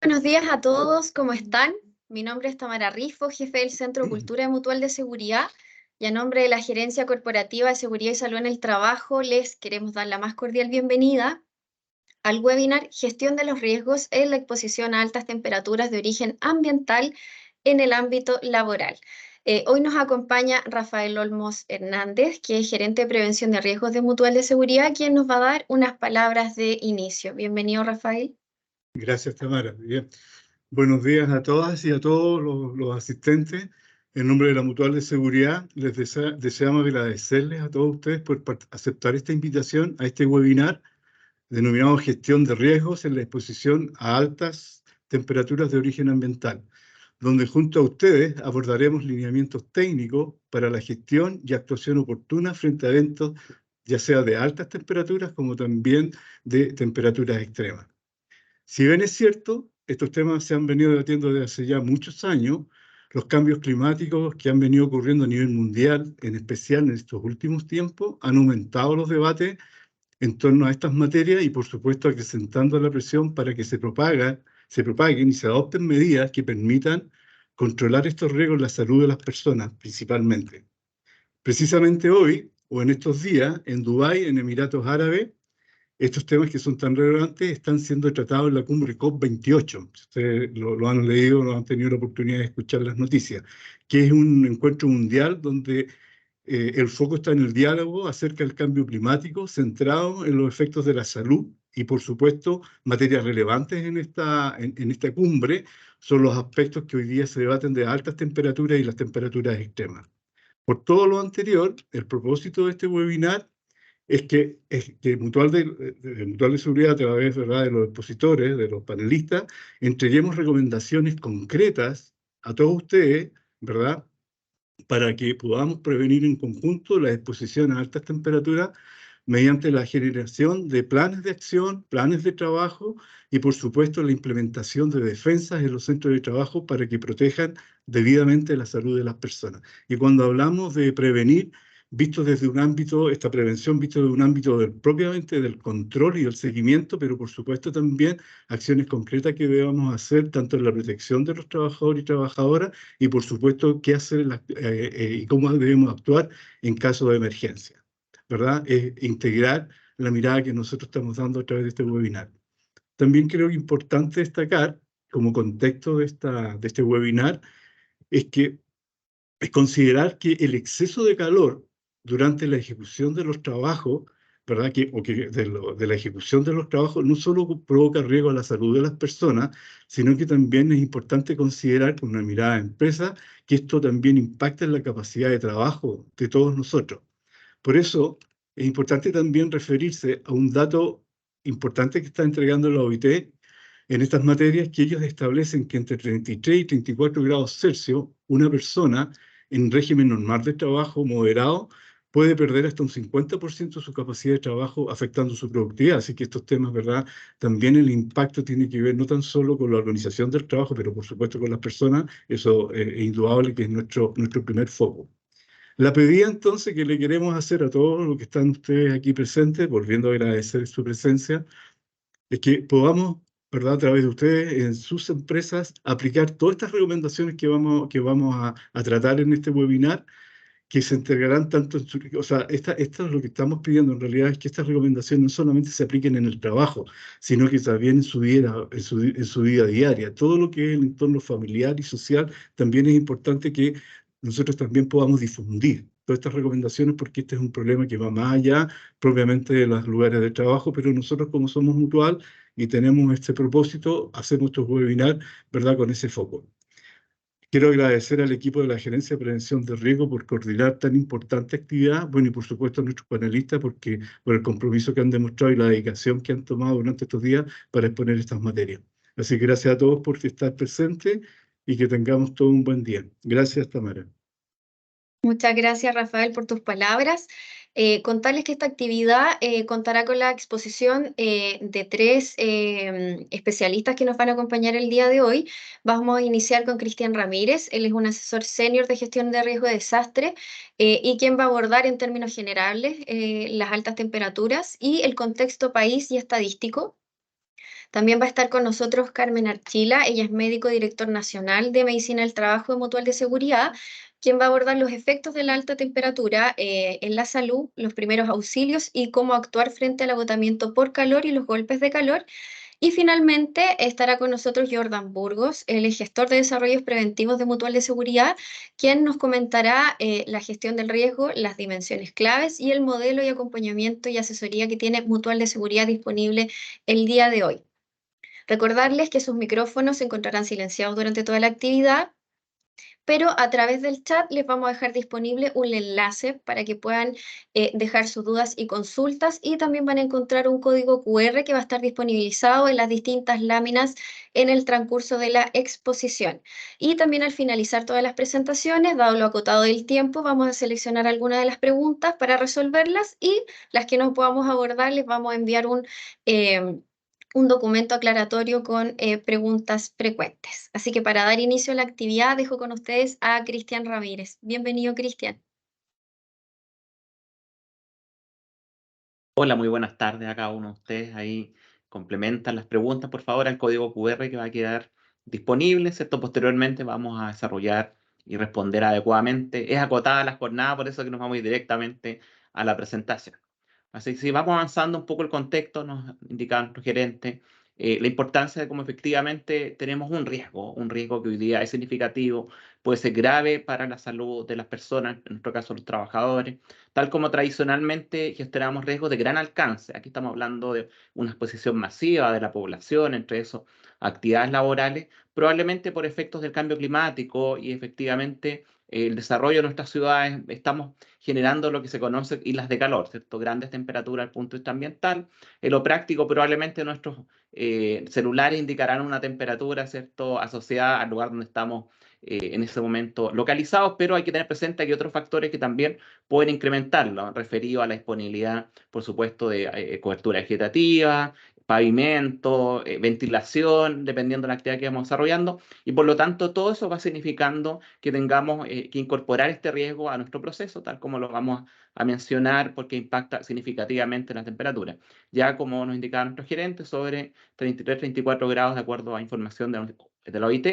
Buenos días a todos, ¿cómo están? Mi nombre es Tamara Rifo, jefe del Centro Cultura Mutual de Seguridad, y a nombre de la Gerencia Corporativa de Seguridad y Salud en el Trabajo les queremos dar la más cordial bienvenida al webinar Gestión de los riesgos en la exposición a altas temperaturas de origen ambiental en el ámbito laboral. Hoy nos acompaña Rafael Olmos Hernández, que es gerente de prevención de riesgos de Mutual de Seguridad, quien nos va a dar unas palabras de inicio. Bienvenido, Rafael. Gracias, Tamara. Bien. Buenos días a todas y a todos los asistentes. En nombre de la Mutual de Seguridad, les deseamos agradecerles a todos ustedes por aceptar esta invitación a este webinar denominado Gestión de Riesgos en la exposición a altas temperaturas de origen ambiental, donde junto a ustedes abordaremos lineamientos técnicos para la gestión y actuación oportuna frente a eventos, ya sea de altas temperaturas como también de temperaturas extremas. Si bien es cierto, estos temas se han venido debatiendo desde hace ya muchos años, los cambios climáticos que han venido ocurriendo a nivel mundial, en especial en estos últimos tiempos, han aumentado los debates en torno a estas materias y, por supuesto, acrecentando la presión para que se propaguen y se adopten medidas que permitan controlar estos riesgos en la salud de las personas, principalmente. Precisamente hoy, o en estos días, en Dubái, en Emiratos Árabes, estos temas que son tan relevantes están siendo tratados en la cumbre COP28. Ustedes lo han leído, lo han tenido la oportunidad de escuchar las noticias, que es un encuentro mundial donde el foco está en el diálogo acerca del cambio climático, centrado en los efectos de la salud y, por supuesto, materias relevantes en esta cumbre son los aspectos que hoy día se debaten de altas temperaturas y las temperaturas extremas. Por todo lo anterior, el propósito de este webinar es que Mutual de Seguridad, a través, ¿verdad?, de los expositores, de los panelistas, entreguemos recomendaciones concretas a todos ustedes, ¿verdad?, para que podamos prevenir en conjunto la exposición a altas temperaturas mediante la generación de planes de acción, planes de trabajo y, por supuesto, la implementación de defensas en los centros de trabajo para que protejan debidamente la salud de las personas. Y cuando hablamos de prevenir, visto desde un ámbito, esta prevención visto desde un ámbito propiamente del control y del seguimiento, pero por supuesto también acciones concretas que debamos hacer tanto en la protección de los trabajadores y trabajadoras y por supuesto qué hacer y cómo debemos actuar en caso de emergencia, ¿verdad? Integrar la mirada que nosotros estamos dando a través de este webinar. También creo que es importante destacar, como contexto de este webinar, es considerar que el exceso de calor durante la ejecución de los trabajos, ¿verdad? De la ejecución de los trabajos no solo provoca riesgo a la salud de las personas, sino que también es importante considerar con una mirada de empresa que esto también impacta en la capacidad de trabajo de todos nosotros. Por eso es importante también referirse a un dato importante que está entregando la OIT en estas materias, que ellos establecen que entre 33 y 34 grados Celsius, una persona en régimen normal de trabajo moderado puede perder hasta un 50% de su capacidad de trabajo, afectando su productividad. Así que estos temas, ¿verdad? También el impacto tiene que ver no tan solo con la organización del trabajo, pero por supuesto con las personas. Eso es indudable que es nuestro primer foco. La pedida entonces que le queremos hacer a todos los que están ustedes aquí presentes, volviendo a agradecer su presencia, es que podamos, ¿verdad?, a través de ustedes en sus empresas aplicar todas estas recomendaciones que vamos a tratar en este webinar, que se entregarán tanto en o sea, esto es lo que estamos pidiendo en realidad, es que estas recomendaciones no solamente se apliquen en el trabajo, sino que también en su vida diaria. Todo lo que es el entorno familiar y social, también es importante que nosotros también podamos difundir todas estas recomendaciones, porque este es un problema que va más allá propiamente de los lugares de trabajo, pero nosotros, como somos Mutual y tenemos este propósito, hacemos estos webinars, ¿verdad?, con ese foco. Quiero agradecer al equipo de la Gerencia de Prevención de Riesgo por coordinar tan importante actividad, bueno, y por supuesto a nuestros panelistas por el compromiso que han demostrado y la dedicación que han tomado durante estos días para exponer estas materias. Así que gracias a todos por estar presentes y que tengamos todo un buen día. Gracias, Tamara. Muchas gracias, Rafael, por tus palabras. Contarles que esta actividad contará con la exposición de tres especialistas que nos van a acompañar el día de hoy. Vamos a iniciar con Cristian Ramírez. Él es un asesor senior de gestión de riesgo de desastre y quien va a abordar en términos generales las altas temperaturas y el contexto país y estadístico. También va a estar con nosotros Carmen Archila, ella es médico director nacional de Medicina del Trabajo de Mutual de Seguridad, quien va a abordar los efectos de la alta temperatura en la salud, los primeros auxilios y cómo actuar frente al agotamiento por calor y los golpes de calor. Y finalmente estará con nosotros Jordan Burgos, él es gestor de desarrollos preventivos de Mutual de Seguridad, quien nos comentará la gestión del riesgo, las dimensiones claves y el modelo y acompañamiento y asesoría que tiene Mutual de Seguridad disponible el día de hoy. Recordarles que sus micrófonos se encontrarán silenciados durante toda la actividad, pero a través del chat les vamos a dejar disponible un enlace para que puedan dejar sus dudas y consultas, y también van a encontrar un código QR que va a estar disponibilizado en las distintas láminas en el transcurso de la exposición. Y también al finalizar todas las presentaciones, dado lo acotado del tiempo, vamos a seleccionar algunas de las preguntas para resolverlas, y las que no podamos abordar les vamos a enviar un documento aclaratorio con preguntas frecuentes. Así que para dar inicio a la actividad, dejo con ustedes a Cristian Ramírez. Bienvenido, Cristian. Hola, muy buenas tardes a cada uno de ustedes. Ahí complementan las preguntas, por favor, al código QR que va a quedar disponible, ¿cierto? Posteriormente vamos a desarrollar y responder adecuadamente. Es acotada la jornada, por eso que nos vamos a ir directamente a la presentación. Así que si vamos avanzando un poco el contexto, nos indica nuestro gerente la importancia de cómo efectivamente tenemos un riesgo que hoy día es significativo, puede ser grave para la salud de las personas, en nuestro caso los trabajadores, tal como tradicionalmente gestionamos riesgos de gran alcance. Aquí estamos hablando de una exposición masiva de la población, entre eso actividades laborales, probablemente por efectos del cambio climático y efectivamente el desarrollo de nuestras ciudades. Estamos generando lo que se conoce islas de calor, ¿cierto? Grandes temperaturas desde el punto de vista ambiental. En lo práctico, probablemente nuestros celulares indicarán una temperatura, ¿cierto?, asociada al lugar donde estamos en ese momento localizados, pero hay que tener presente que hay otros factores que también pueden incrementarlo, referido a la disponibilidad, por supuesto, de cobertura vegetativa, pavimento, ventilación, dependiendo de la actividad que vamos desarrollando, y por lo tanto todo eso va significando que tengamos que incorporar este riesgo a nuestro proceso, tal como lo vamos a mencionar, porque impacta significativamente la temperatura. Ya como nos indicaba nuestro gerente, sobre 33-34 grados, de acuerdo a información de la OIT,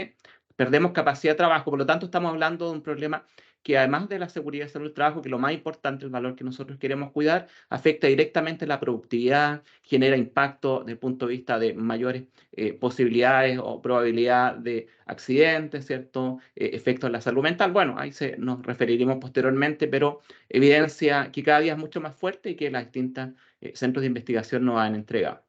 perdemos capacidad de trabajo. Por lo tanto, estamos hablando de un problema que, además de la seguridad y salud del trabajo, que lo más importante, el valor que nosotros queremos cuidar, afecta directamente la productividad, genera impacto desde el punto de vista de mayores posibilidades o probabilidad de accidentes, ¿cierto? Efectos en la salud mental. Bueno, ahí nos referiremos posteriormente, pero evidencia que cada día es mucho más fuerte y que las distintas centros de investigación nos han entregado.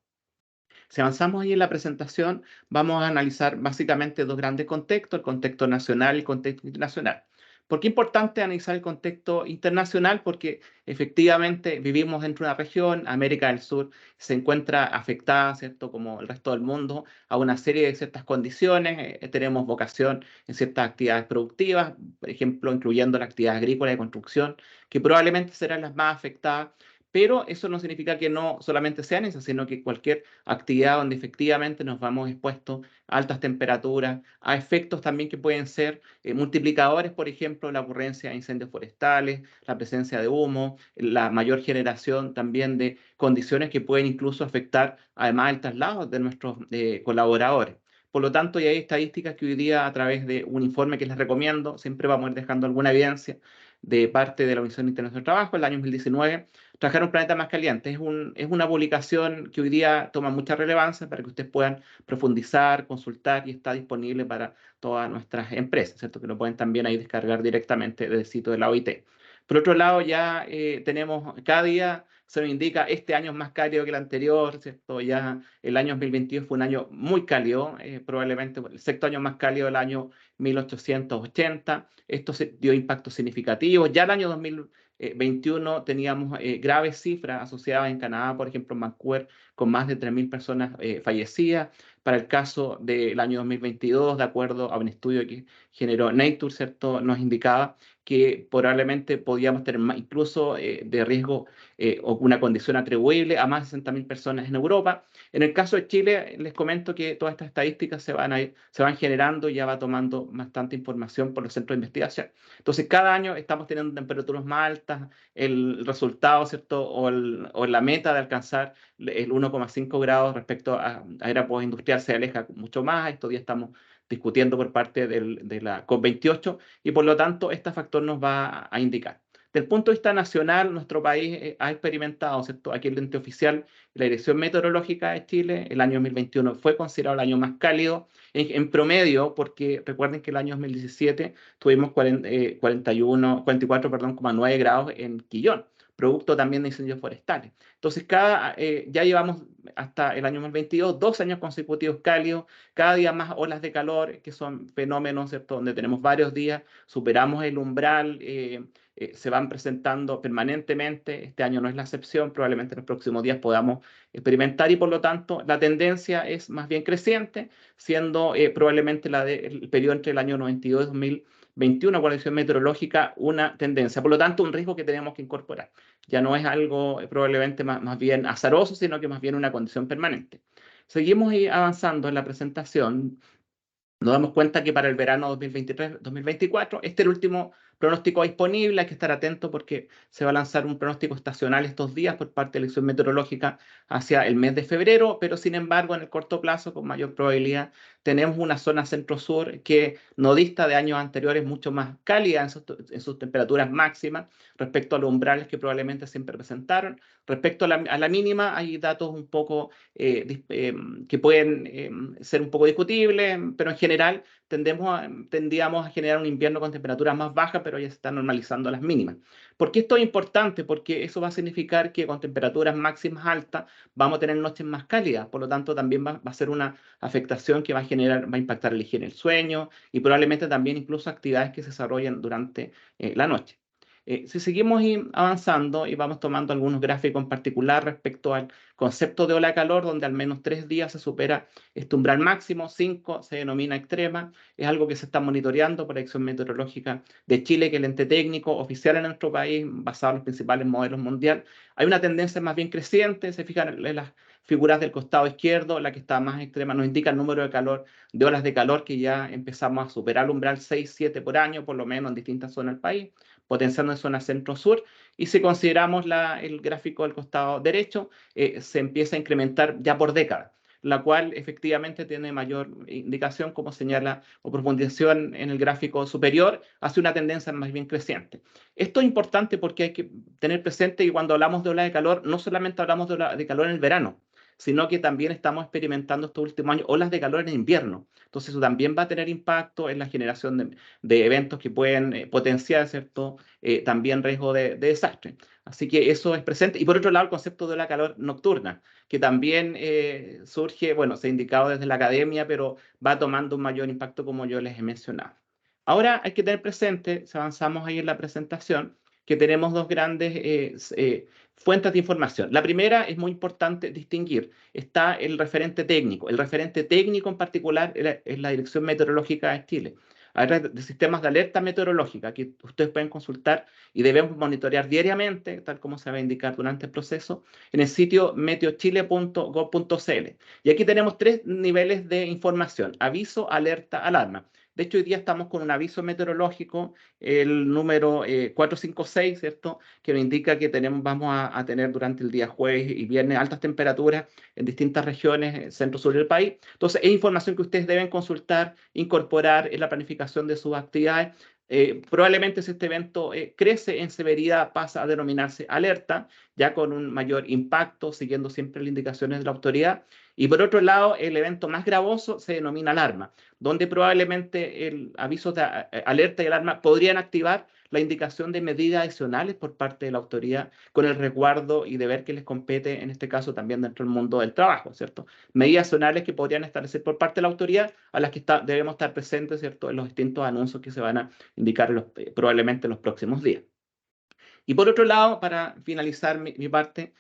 Si avanzamos ahí en la presentación, vamos a analizar básicamente dos grandes contextos, el contexto nacional y el contexto internacional. ¿Por qué es importante analizar el contexto internacional? Porque efectivamente vivimos dentro de una región, América del Sur se encuentra afectada, ¿cierto?, como el resto del mundo, a una serie de ciertas condiciones. Tenemos vocación en ciertas actividades productivas, por ejemplo, incluyendo la actividad agrícola y construcción, que probablemente serán las más afectadas. Pero eso no significa que no solamente sean esas, sino que cualquier actividad donde efectivamente nos vamos expuestos a altas temperaturas, a efectos también que pueden ser multiplicadores, por ejemplo, la ocurrencia de incendios forestales, la presencia de humo, la mayor generación también de condiciones que pueden incluso afectar además el traslado de nuestros colaboradores. Por lo tanto, ya hay estadísticas que hoy día, a través de un informe que les recomiendo, siempre vamos a ir dejando alguna evidencia de parte de la Organización Internacional del Trabajo, el año 2019, Trabajar un planeta más caliente. Es una publicación que hoy día toma mucha relevancia para que ustedes puedan profundizar, consultar, y está disponible para todas nuestras empresas, ¿cierto? Que lo pueden también ahí descargar directamente del sitio de la OIT. Por otro lado, ya tenemos, cada día se nos indica, este año es más cálido que el anterior, ¿cierto? Ya el año 2022 fue un año muy cálido, probablemente el sexto año más cálido del año 1880. Esto dio impactos significativos. Ya el año 2021 teníamos graves cifras asociadas en Canadá, por ejemplo, en Vancouver, con más de 3.000 personas fallecidas. Para el caso del año 2022, de acuerdo a un estudio que generó Nature, ¿cierto?, nos indicaba que probablemente podíamos tener más, incluso de riesgo o una condición atribuible a más de 60.000 personas en Europa. En el caso de Chile, les comento que todas estas estadísticas se van generando y ya va tomando bastante información por los centros de investigación. Entonces, cada año estamos teniendo temperaturas más altas, el resultado, ¿cierto? O la meta de alcanzar el 1,5 grados respecto a era postindustrial se aleja mucho más. Estos días estamos discutiendo por parte de la COP28 y por lo tanto este factor nos va a indicar. Desde el punto de vista nacional, nuestro país ha experimentado, ¿cierto? Aquí el ente oficial, la Dirección Meteorológica de Chile, el año 2021 fue considerado el año más cálido en promedio, porque recuerden que el año 2017 tuvimos 44,9 grados en Quillón, producto también de incendios forestales. Entonces, ya llevamos hasta el año 2022 2 años consecutivos cálidos, cada día más olas de calor, que son fenómenos, ¿cierto?, donde tenemos varios días, superamos el umbral, se van presentando permanentemente. Este año no es la excepción, probablemente en los próximos días podamos experimentar y por lo tanto la tendencia es más bien creciente, siendo probablemente el periodo entre el año 92 y 2021, con la dirección meteorológica, una tendencia. Por lo tanto, un riesgo que tenemos que incorporar. Ya no es algo probablemente más bien azaroso, sino que más bien una condición permanente. Seguimos avanzando en la presentación. Nos damos cuenta que para el verano 2023-2024, este es el último pronóstico disponible. Hay que estar atento porque se va a lanzar un pronóstico estacional estos días por parte de la Dirección Meteorológica hacia el mes de febrero, pero sin embargo, en el corto plazo, con mayor probabilidad, tenemos una zona centro-sur que no dista de años anteriores, mucho más cálida en sus temperaturas máximas respecto a los umbrales que probablemente siempre presentaron. Respecto a la mínima, hay datos un poco que pueden ser un poco discutibles, pero en general tendíamos a generar un invierno con temperaturas más bajas, pero ya se están normalizando las mínimas. ¿Por qué esto es importante? Porque eso va a significar que con temperaturas máximas altas vamos a tener noches más cálidas, por lo tanto también va a ser una afectación que va a impactar la higiene del sueño y probablemente también incluso actividades que se desarrollan durante la noche. Si seguimos avanzando y vamos tomando algunos gráficos en particular respecto al concepto de ola de calor, donde al menos 3 días se supera este umbral máximo, 5 se denomina extrema, es algo que se está monitoreando por la Dirección Meteorológica de Chile, que es el ente técnico oficial en nuestro país, basado en los principales modelos mundiales. Hay una tendencia más bien creciente, se fijan en las figuras del costado izquierdo, la que está más extrema nos indica el número de olas de calor que ya empezamos a superar el umbral 6-7 por año, por lo menos en distintas zonas del país, potenciando en zona centro-sur, y si consideramos el gráfico del costado derecho, se empieza a incrementar ya por década, la cual efectivamente tiene mayor indicación, como señala, o profundización en el gráfico superior, hacia una tendencia más bien creciente. Esto es importante porque hay que tener presente que cuando hablamos de ola de calor, no solamente hablamos de ola de calor en el verano, sino que también estamos experimentando estos últimos años olas de calor en invierno. Entonces eso también va a tener impacto en la generación de eventos que pueden potenciar, ¿cierto? También riesgo de desastre. Así que eso es presente. Y por otro lado, el concepto de la calor nocturna, que también surge, bueno, se ha indicado desde la academia, pero va tomando un mayor impacto como yo les he mencionado. Ahora hay que tener presente, si avanzamos ahí en la presentación, que tenemos dos grandes fuentes de información. La primera es muy importante distinguir. Está el referente técnico. El referente técnico en particular es la Dirección Meteorológica de Chile. Hay de sistemas de alerta meteorológica que ustedes pueden consultar y debemos monitorear diariamente, tal como se va a indicar durante el proceso, en el sitio meteochile.gov.cl. Y aquí tenemos 3 niveles de información: aviso, alerta, alarma. De hecho, hoy día estamos con un aviso meteorológico, el número 456, ¿cierto?, que nos indica que vamos a tener durante el día jueves y viernes altas temperaturas en distintas regiones centro-sur del país. Entonces, es información que ustedes deben consultar, incorporar en la planificación de sus actividades. Probablemente si este evento crece en severidad pasa a denominarse alerta, ya con un mayor impacto, siguiendo siempre las indicaciones de la autoridad. Y por otro lado, el evento más gravoso se denomina alarma, donde probablemente el aviso de alerta y alarma podrían activar la indicación de medidas adicionales por parte de la autoridad con el resguardo y deber que les compete, en este caso también dentro del mundo del trabajo, ¿cierto? Medidas adicionales que podrían establecer por parte de la autoridad, a las que debemos estar presentes, ¿cierto?, en los distintos anuncios que se van a indicar probablemente en los próximos días. Y por otro lado, para finalizar mi parte,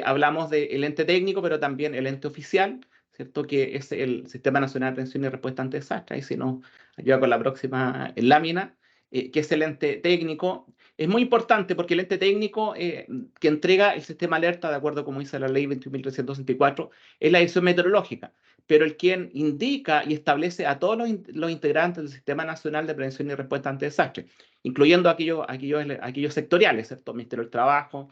hablamos del ente técnico, pero también el ente oficial, ¿cierto?, que es el Sistema Nacional de Atención y Respuesta ante Desastres. Y si nos ayuda con la próxima lámina, que es el ente técnico. Es muy importante porque el ente técnico que entrega el sistema alerta, de acuerdo como dice la ley 21.364, es la Dirección Meteorológica, pero el quien indica y establece a todos los integrantes del Sistema Nacional de Prevención y Respuesta ante Desastres, incluyendo aquellos sectoriales, ¿cierto? Ministerio del Trabajo,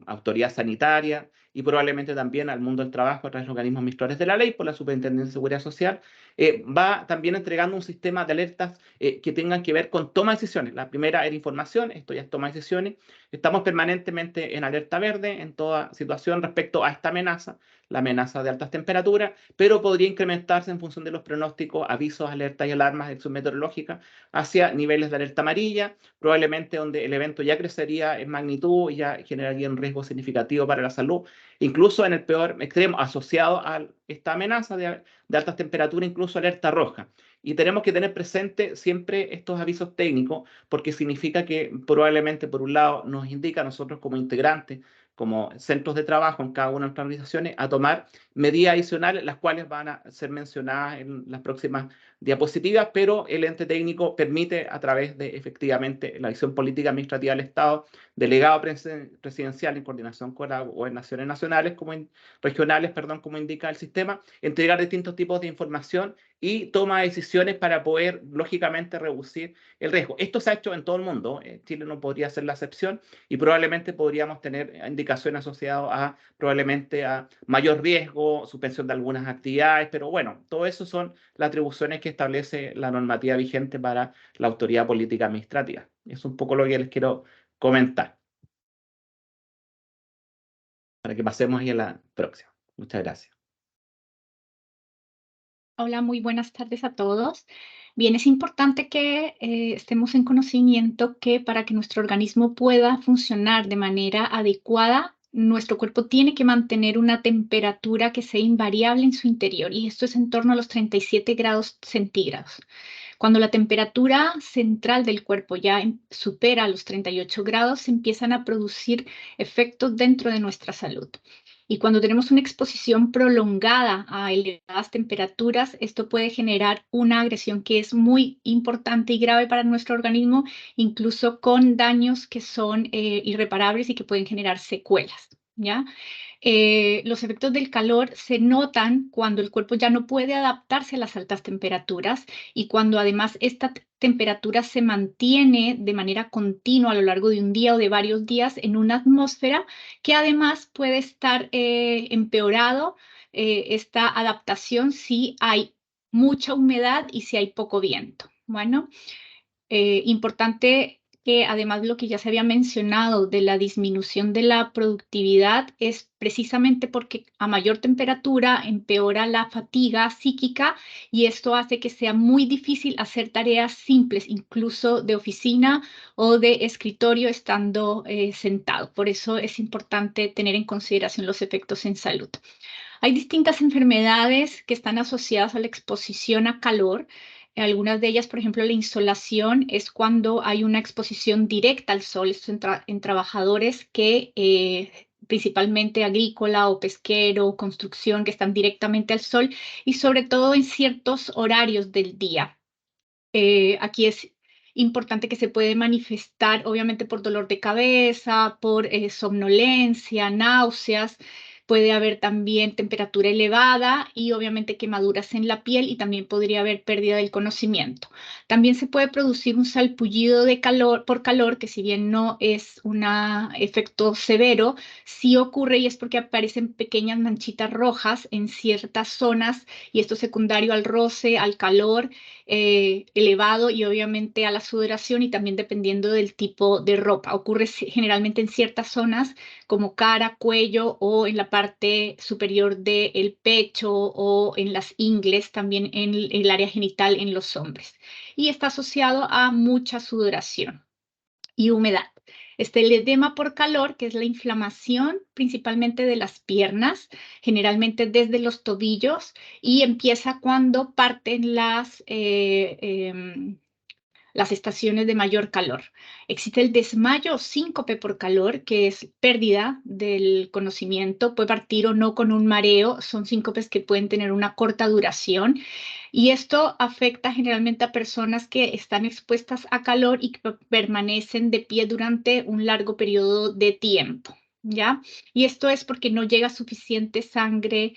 Autoridad Sanitaria y probablemente también al mundo del trabajo a través de los organismos administradores de la ley por la Superintendencia de Seguridad Social, va también entregando un sistema de alertas que tengan que ver con toma de decisiones. La primera era información, esto ya es toma de decisiones. Estamos permanentemente en alerta verde en toda situación respecto a esta amenaza, la amenaza de altas temperaturas, pero podría incrementarse en función de los pronósticos, avisos, alertas y alarmas de acción meteorológica hacia niveles de alerta amarilla, probablemente donde el evento ya crecería en magnitud y ya generaría un riesgo significativo para la salud, incluso en el peor extremo asociado a esta amenaza de altas temperaturas, incluso alerta roja. Y tenemos que tener presente siempre estos avisos técnicos, porque significa que probablemente, por un lado, nos indica a nosotros como integrantes, como centros de trabajo en cada una de nuestras organizaciones, a tomar medidas adicionales, las cuales van a ser mencionadas en las próximas diapositivas, pero el ente técnico permite, a través de efectivamente la acción política administrativa del Estado, delegado presidencial en coordinación con las gobernaciones nacionales, regionales, como indica el sistema, entregar distintos tipos de información y toma decisiones para poder, lógicamente, reducir el riesgo. Esto se ha hecho en todo el mundo. Chile no podría ser la excepción y probablemente podríamos tener indicaciones asociadas a probablemente a mayor riesgo, suspensión de algunas actividades, pero bueno, todo eso son las atribuciones que establece la normativa vigente para la autoridad política administrativa. Es un poco lo que les quiero comentar. Para que pasemos ahí a la próxima. Muchas gracias. Hola, muy buenas tardes a todos. Bien, es importante que estemos en conocimiento que para que nuestro organismo pueda funcionar de manera adecuada, nuestro cuerpo tiene que mantener una temperatura que sea invariable en su interior, y esto es en torno a los 37 grados centígrados. Cuando la temperatura central del cuerpo ya supera los 38 grados, se empiezan a producir efectos dentro de nuestra salud. Y cuando tenemos una exposición prolongada a elevadas temperaturas, esto puede generar una agresión que es muy importante y grave para nuestro organismo, incluso con daños que son irreparables y que pueden generar secuelas, ¿ya? Los efectos del calor se notan cuando el cuerpo ya no puede adaptarse a las altas temperaturas y cuando además esta temperatura se mantiene de manera continua a lo largo de un día o de varios días en una atmósfera que además puede estar empeorado esta adaptación si hay mucha humedad y si hay poco viento. Bueno, importante que además lo que ya se había mencionado de la disminución de la productividad es precisamente porque a mayor temperatura empeora la fatiga psíquica y esto hace que sea muy difícil hacer tareas simples, incluso de oficina o de escritorio estando sentado. Por eso es importante tener en consideración los efectos en salud. Hay distintas enfermedades que están asociadas a la exposición a calor. Algunas de ellas, por ejemplo, la insolación es cuando hay una exposición directa al sol. Esto en trabajadores que principalmente agrícola o pesquero o construcción, que están directamente al sol y sobre todo en ciertos horarios del día. Aquí es importante que se puede manifestar, obviamente, por dolor de cabeza, por somnolencia, náuseas. Puede haber también temperatura elevada y obviamente quemaduras en la piel y también podría haber pérdida del conocimiento. También se puede producir un salpullido de calor, por calor, que si bien no es un efecto severo, sí ocurre y es porque aparecen pequeñas manchitas rojas en ciertas zonas y esto es secundario al roce, al calor elevado y obviamente a la sudoración y también dependiendo del tipo de ropa. Ocurre generalmente en ciertas zonas como cara, cuello o en la parte superior del pecho o en las ingles, también en el área genital en los hombres. Y está asociado a mucha sudoración y humedad. El edema por calor, que es la inflamación principalmente de las piernas, generalmente desde los tobillos, y empieza cuando parten las estaciones de mayor calor. Existe el desmayo o síncope por calor, que es pérdida del conocimiento, puede partir o no con un mareo, son síncopes que pueden tener una corta duración, y esto afecta generalmente a personas que están expuestas a calor y que permanecen de pie durante un largo periodo de tiempo, ¿ya? Y esto es porque no llega suficiente sangre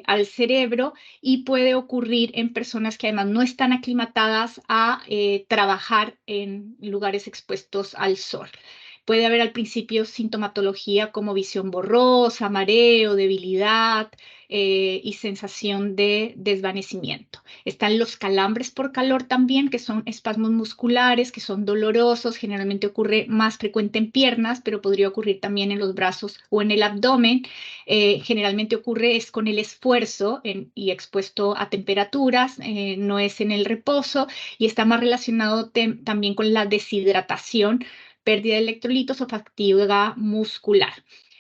al cerebro, y puede ocurrir en personas que además no están aclimatadas a trabajar en lugares expuestos al sol. Puede haber al principio sintomatología como visión borrosa, mareo, debilidad y sensación de desvanecimiento. Están los calambres por calor también, que son espasmos musculares, que son dolorosos. Generalmente ocurre más frecuente en piernas, pero podría ocurrir también en los brazos o en el abdomen. Generalmente ocurre es con el esfuerzo y expuesto a temperaturas, no es en el reposo, y está más relacionado también con la deshidratación, pérdida de electrolitos o fatiga muscular.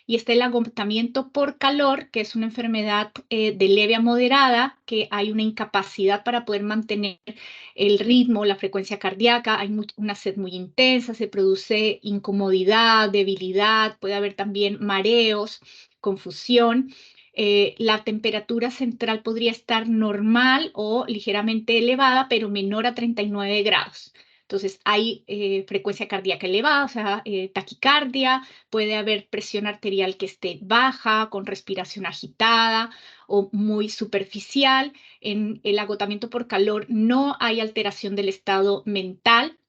Y está el agotamiento por calor, que es una enfermedad de leve a moderada, que hay una incapacidad para poder mantener el ritmo, la frecuencia cardíaca, hay una sed muy intensa, se produce incomodidad, debilidad, puede haber también mareos, confusión. La temperatura central podría estar normal o ligeramente elevada, pero menor a 39 grados. Entonces, hay frecuencia cardíaca elevada, o sea, taquicardia, puede haber presión arterial que esté baja, con respiración agitada o muy superficial. En el agotamiento por calor no hay alteración del estado mental,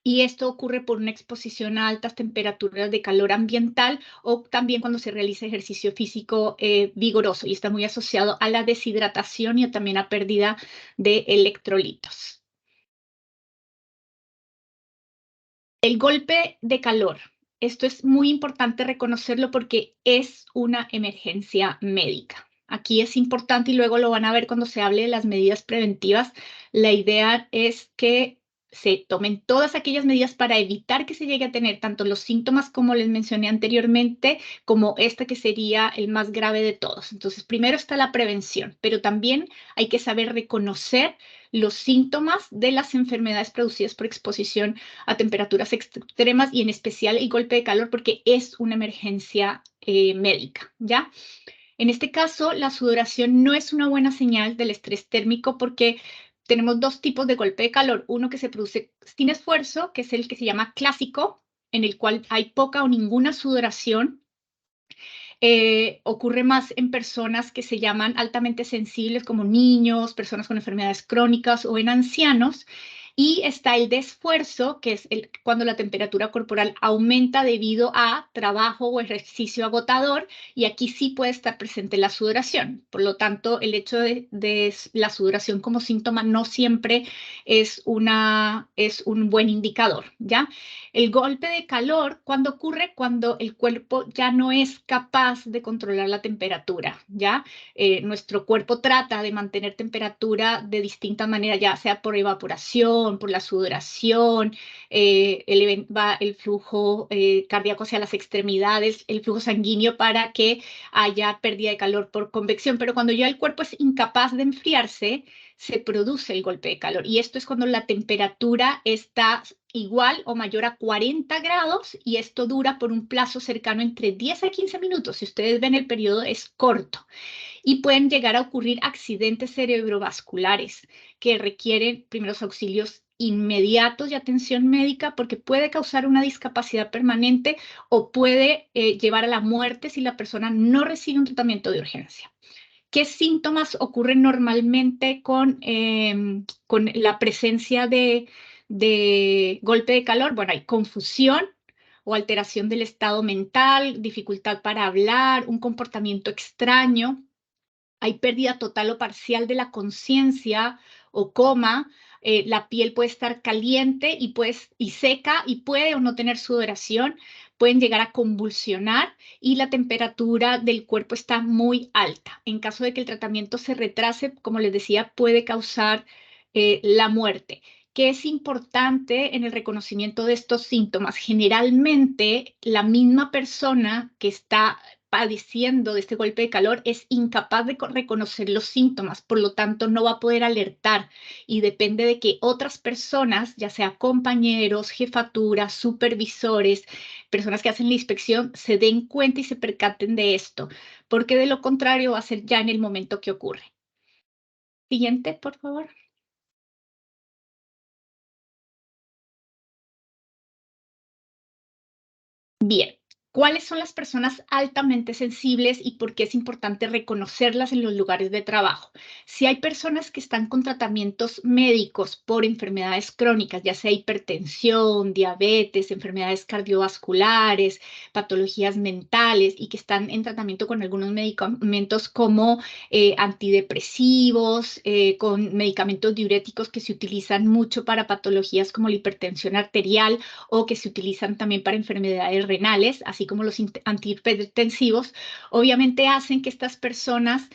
y esto ocurre por una exposición a altas temperaturas de calor ambiental o también cuando se realiza ejercicio físico vigoroso, y está muy asociado a la deshidratación y también a pérdida de electrolitos. El golpe de calor. Esto es muy importante reconocerlo porque es una emergencia médica. Aquí es importante, y luego lo van a ver cuando se hable de las medidas preventivas. La idea es que se tomen todas aquellas medidas para evitar que se llegue a tener tanto los síntomas como les mencioné anteriormente, como este que sería el más grave de todos. Entonces, primero está la prevención, pero también hay que saber reconocer los síntomas de las enfermedades producidas por exposición a temperaturas extremas, y en especial el golpe de calor, porque es una emergencia médica, ¿ya? En este caso, la sudoración no es una buena señal del estrés térmico, porque tenemos dos tipos de golpe de calor. Uno que se produce sin esfuerzo, que es el que se llama clásico, en el cual hay poca o ninguna sudoración. Ocurre más en personas que se llaman altamente sensibles, como niños, personas con enfermedades crónicas o en ancianos. Y está el de esfuerzo, que es cuando la temperatura corporal aumenta debido a trabajo o ejercicio agotador, y aquí sí puede estar presente la sudoración. Por lo tanto, el hecho de la sudoración como síntoma no siempre es un buen indicador, ¿ya? El golpe de calor, ¿cuándo ocurre? Cuando el cuerpo ya no es capaz de controlar la temperatura, ¿ya? Nuestro cuerpo trata de mantener temperatura de distintas maneras, ya sea por evaporación, por la sudoración, va el flujo cardíaco hacia las extremidades, el flujo sanguíneo, para que haya pérdida de calor por convección. Pero cuando ya el cuerpo es incapaz de enfriarse, se produce el golpe de calor. Y esto es cuando la temperatura está igual o mayor a 40 grados, y esto dura por un plazo cercano entre 10 a 15 minutos. Si ustedes ven, el periodo es corto. Y pueden llegar a ocurrir accidentes cerebrovasculares que requieren primeros auxilios inmediatos y atención médica, porque puede causar una discapacidad permanente o puede llevar a la muerte si la persona no recibe un tratamiento de urgencia. ¿Qué síntomas ocurren normalmente con la presencia de golpe de calor? Bueno, hay confusión o alteración del estado mental, dificultad para hablar, un comportamiento extraño. Hay pérdida total o parcial de la conciencia o coma. La piel puede estar caliente y seca, y puede o no tener sudoración. Pueden llegar a convulsionar, y la temperatura del cuerpo está muy alta. En caso de que el tratamiento se retrase, como les decía, puede causar la muerte. ¿Qué es importante en el reconocimiento de estos síntomas? Generalmente, la misma persona que está padeciendo de este golpe de calor es incapaz de reconocer los síntomas, por lo tanto no va a poder alertar y depende de que otras personas, ya sea compañeros, jefaturas, supervisores, personas que hacen la inspección, se den cuenta y se percaten de esto, porque de lo contrario va a ser ya en el momento que ocurre. Siguiente, por favor. Bien. ¿Cuáles son las personas altamente sensibles y por qué es importante reconocerlas en los lugares de trabajo? Si hay personas que están con tratamientos médicos por enfermedades crónicas, ya sea hipertensión, diabetes, enfermedades cardiovasculares, patologías mentales y que están en tratamiento con algunos medicamentos como antidepresivos, con medicamentos diuréticos que se utilizan mucho para patologías como la hipertensión arterial o que se utilizan también para enfermedades renales, así como los antihipertensivos, obviamente hacen que estas personas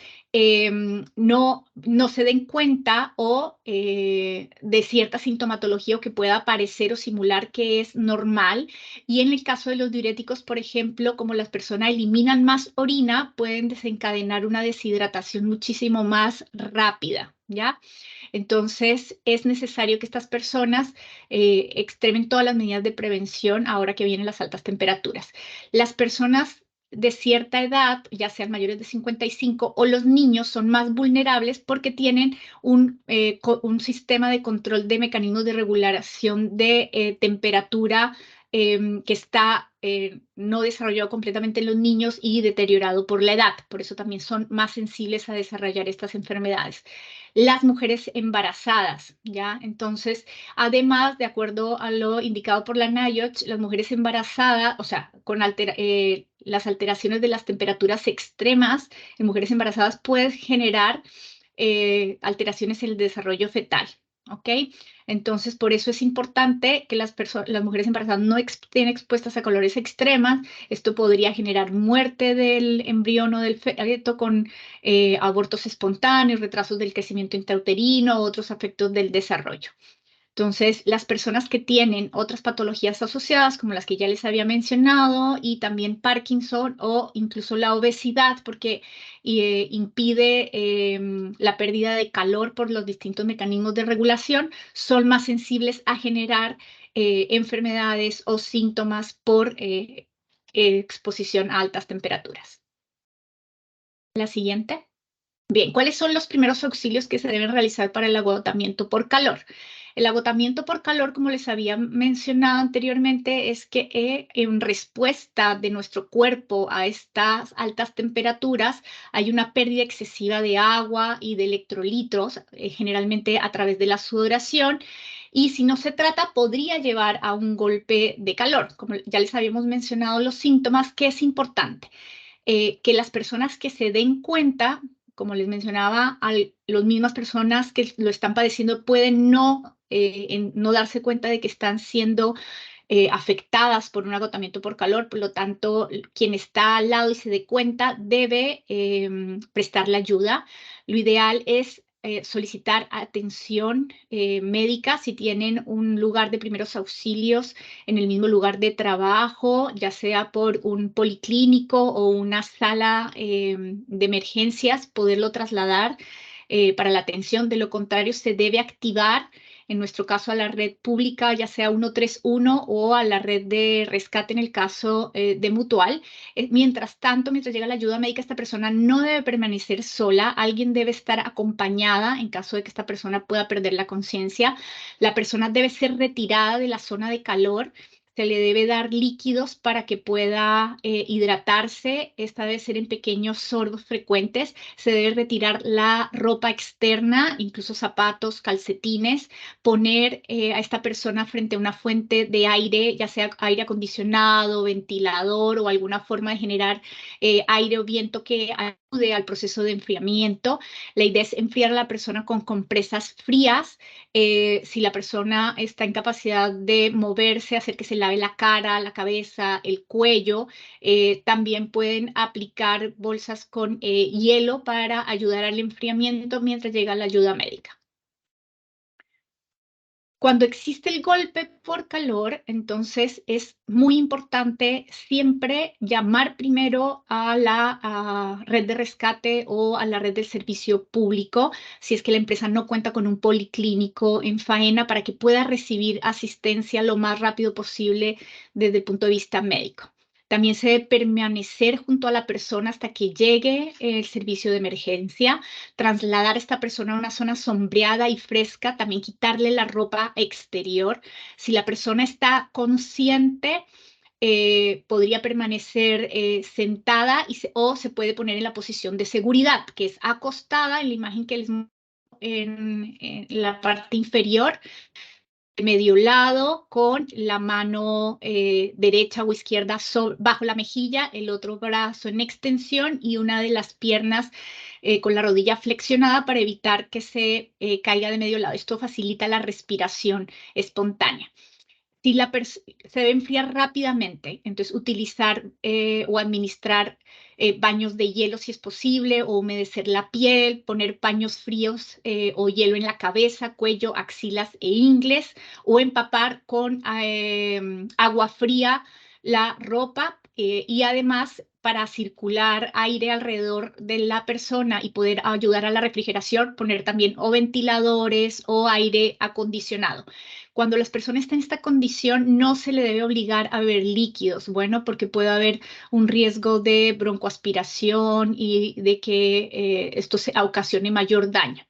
no se den cuenta o de cierta sintomatología o que pueda aparecer o simular que es normal. Y en el caso de los diuréticos, por ejemplo, como las personas eliminan más orina, pueden desencadenar una deshidratación muchísimo más rápida, ¿ya? Entonces, es necesario que estas personas extremen todas las medidas de prevención ahora que vienen las altas temperaturas. Las personas de cierta edad, ya sean mayores de 55 o los niños, son más vulnerables porque tienen un sistema de control de mecanismos de regulación de temperatura que está no desarrollado completamente en los niños y deteriorado por la edad. Por eso también son más sensibles a desarrollar estas enfermedades. Las mujeres embarazadas, ¿ya? Entonces, además, de acuerdo a lo indicado por la NIOSH, las mujeres embarazadas, o sea, con las alteraciones de las temperaturas extremas en mujeres embarazadas pueden generar alteraciones en el desarrollo fetal, ¿ok? Entonces, por eso es importante que las mujeres embarazadas no estén expuestas a calores extremas. Esto podría generar muerte del embrión o del feto con abortos espontáneos, retrasos del crecimiento intrauterino, otros efectos del desarrollo. Entonces, las personas que tienen otras patologías asociadas, como las que ya les había mencionado, y también Parkinson o incluso la obesidad, porque impide la pérdida de calor por los distintos mecanismos de regulación, son más sensibles a generar enfermedades o síntomas por exposición a altas temperaturas. La siguiente. Bien, ¿cuáles son los primeros auxilios que se deben realizar para el agotamiento por calor? El agotamiento por calor, como les había mencionado anteriormente, es que en respuesta de nuestro cuerpo a estas altas temperaturas hay una pérdida excesiva de agua y de electrolitos, generalmente a través de la sudoración, y si no se trata podría llevar a un golpe de calor. Como ya les habíamos mencionado los síntomas, ¿qué es importante? Que las personas que se den cuenta, como les mencionaba, las mismas personas que lo están padeciendo pueden no darse cuenta de que están siendo afectadas por un agotamiento por calor, por lo tanto, quien está al lado y se dé cuenta debe prestarle ayuda. Lo ideal es solicitar atención médica si tienen un lugar de primeros auxilios en el mismo lugar de trabajo, ya sea por un policlínico o una sala de emergencias, poderlo trasladar para la atención. De lo contrario, se debe activar, en nuestro caso, a la red pública, ya sea 131 o a la red de rescate en el caso de Mutual. Mientras tanto, mientras llega la ayuda médica, esta persona no debe permanecer sola. Alguien debe estar acompañada en caso de que esta persona pueda perder la conciencia. La persona debe ser retirada de la zona de calor. Se le debe dar líquidos para que pueda hidratarse. Esta debe ser en pequeños sorbos frecuentes. Se debe retirar la ropa externa, incluso zapatos, calcetines. Poner a esta persona frente a una fuente de aire, ya sea aire acondicionado, ventilador o alguna forma de generar aire o viento que ayude al proceso de enfriamiento. La idea es enfriar a la persona con compresas frías. Si la persona está en capacidad de moverse, hacer que se lave la cara, la cabeza, el cuello, también pueden aplicar bolsas con hielo para ayudar al enfriamiento mientras llega la ayuda médica. Cuando existe el golpe por calor, entonces es muy importante siempre llamar primero a la red de rescate o a la red del servicio público, si es que la empresa no cuenta con un policlínico en faena, para que pueda recibir asistencia lo más rápido posible desde el punto de vista médico. También se debe permanecer junto a la persona hasta que llegue el servicio de emergencia, trasladar a esta persona a una zona sombreada y fresca, también quitarle la ropa exterior. Si la persona está consciente, podría permanecer sentada o se puede poner en la posición de seguridad, que es acostada, en la imagen que les en la parte inferior, medio lado, con la mano derecha o izquierda bajo la mejilla, el otro brazo en extensión y una de las piernas con la rodilla flexionada para evitar que se caiga de medio lado. Esto facilita la respiración espontánea. Si se debe enfriar rápidamente, entonces utilizar o administrar baños de hielo si es posible, o humedecer la piel, poner paños fríos o hielo en la cabeza, cuello, axilas e ingles, o empapar con agua fría la ropa y además, para circular aire alrededor de la persona y poder ayudar a la refrigeración, poner también o ventiladores o aire acondicionado. Cuando las personas están en esta condición, no se le debe obligar a beber líquidos, bueno, porque puede haber un riesgo de broncoaspiración y de que esto ocasione mayor daño.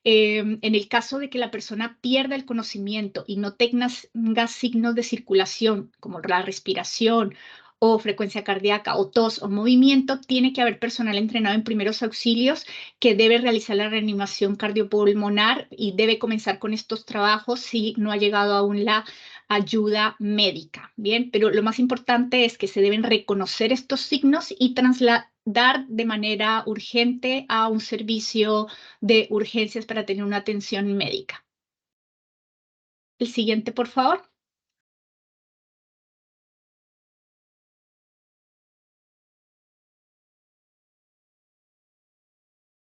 En el caso de que la persona pierda el conocimiento y no tenga signos de circulación, como la respiración o frecuencia cardíaca o tos o movimiento, tiene que haber personal entrenado en primeros auxilios que debe realizar la reanimación cardiopulmonar y debe comenzar con estos trabajos si no ha llegado aún la ayuda médica. Bien, pero lo más importante es que se deben reconocer estos signos y trasladar de manera urgente a un servicio de urgencias para tener una atención médica. El siguiente, por favor.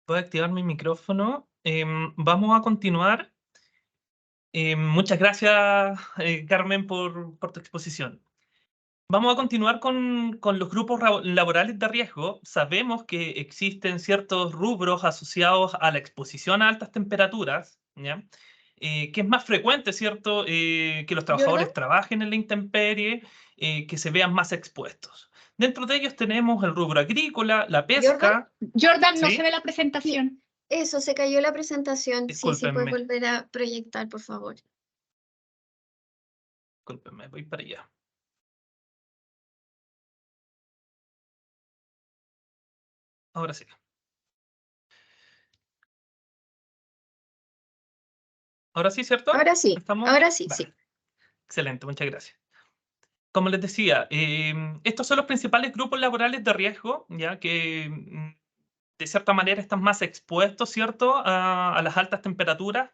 Voy a activar mi micrófono. Vamos a continuar. Muchas gracias, Carmen, por tu exposición. Vamos a continuar con los grupos laborales de riesgo. Sabemos que existen ciertos rubros asociados a la exposición a altas temperaturas, ¿ya? Que es más frecuente, ¿cierto? Que los trabajadores trabajen en la intemperie, que se vean más expuestos. Dentro de ellos tenemos el rubro agrícola, la pesca. Jordan, no ¿sí? se ve la presentación. Eso, se cayó la presentación. Sí, sí, puedes Discúlpenme. volver a proyectar, por favor. Discúlpenme, voy para allá. Ahora sí. ¿Ahora sí, cierto? Ahora sí, ¿Estamos? ahora sí, Vale. sí. Excelente, muchas gracias. Como les decía, estos son los principales grupos laborales de riesgo, ya que de cierta manera están más expuestos, ¿cierto?, a las altas temperaturas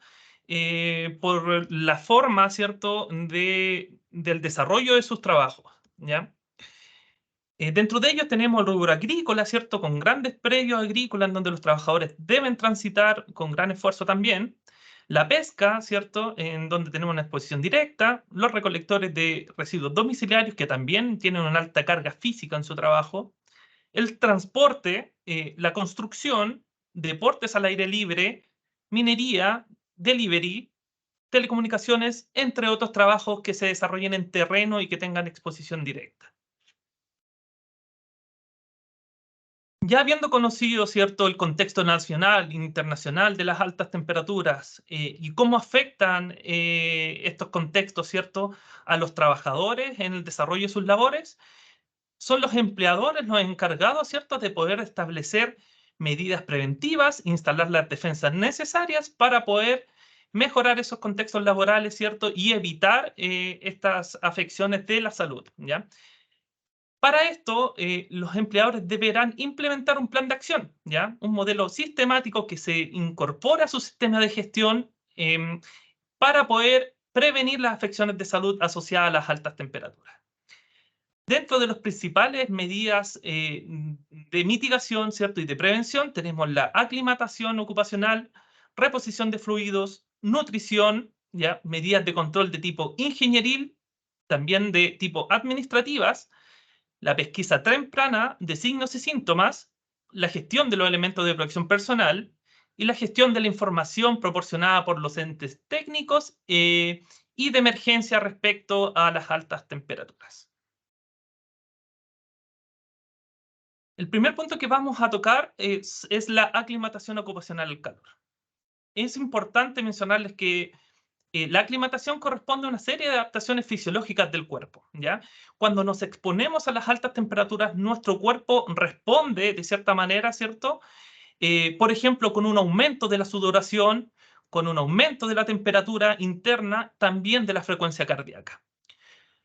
por la forma, ¿cierto?, del desarrollo de sus trabajos, ¿ya? Dentro de ellos tenemos el rubro agrícola, ¿cierto?, con grandes predios agrícolas en donde los trabajadores deben transitar con gran esfuerzo también. La pesca, ¿cierto?, en donde tenemos una exposición directa. Los recolectores de residuos domiciliarios, que también tienen una alta carga física en su trabajo. El transporte, la construcción, deportes al aire libre, minería, delivery, telecomunicaciones, entre otros trabajos que se desarrollen en terreno y que tengan exposición directa. Ya habiendo conocido, ¿cierto?, el contexto nacional e internacional de las altas temperaturas y cómo afectan estos contextos, ¿cierto?, a los trabajadores en el desarrollo de sus labores, son los empleadores los encargados, ¿cierto?, de poder establecer medidas preventivas, instalar las defensas necesarias para poder mejorar esos contextos laborales, ¿cierto?, y evitar estas afecciones de la salud, ¿ya? Para esto, los empleadores deberán implementar un plan de acción, ¿ya? Un modelo sistemático que se incorpora a su sistema de gestión para poder prevenir las afecciones de salud asociadas a las altas temperaturas. Dentro de las principales medidas de mitigación, ¿cierto?, y de prevención, tenemos la aclimatación ocupacional, reposición de fluidos, nutrición, ¿ya? Medidas de control de tipo ingenieril, también de tipo administrativas, la pesquisa temprana de signos y síntomas, la gestión de los elementos de protección personal y la gestión de la información proporcionada por los entes técnicos y de emergencia respecto a las altas temperaturas. El primer punto que vamos a tocar es la aclimatación ocupacional al calor. Es importante mencionarles que la aclimatación corresponde a una serie de adaptaciones fisiológicas del cuerpo, ¿ya? Cuando nos exponemos a las altas temperaturas, nuestro cuerpo responde de cierta manera, ¿cierto? Por ejemplo, con un aumento de la sudoración, con un aumento de la temperatura interna, también de la frecuencia cardíaca.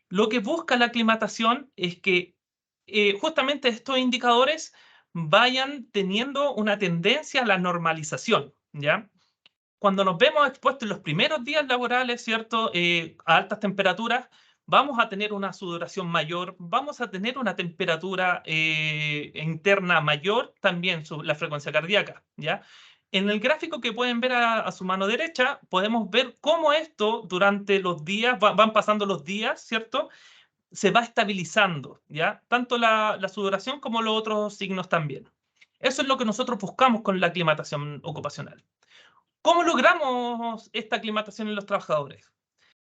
Lo que busca la aclimatación es que justamente estos indicadores vayan teniendo una tendencia a la normalización, ¿ya? Cuando nos vemos expuestos en los primeros días laborales, ¿cierto? A altas temperaturas, vamos a tener una sudoración mayor, vamos a tener una temperatura interna mayor, también la frecuencia cardíaca, ¿ya? En el gráfico que pueden ver a su mano derecha, podemos ver cómo esto durante los días, van pasando los días, ¿cierto? Se va estabilizando, ¿ya? Tanto la sudoración como los otros signos también. Eso es lo que nosotros buscamos con la aclimatación ocupacional. ¿Cómo logramos esta aclimatación en los trabajadores?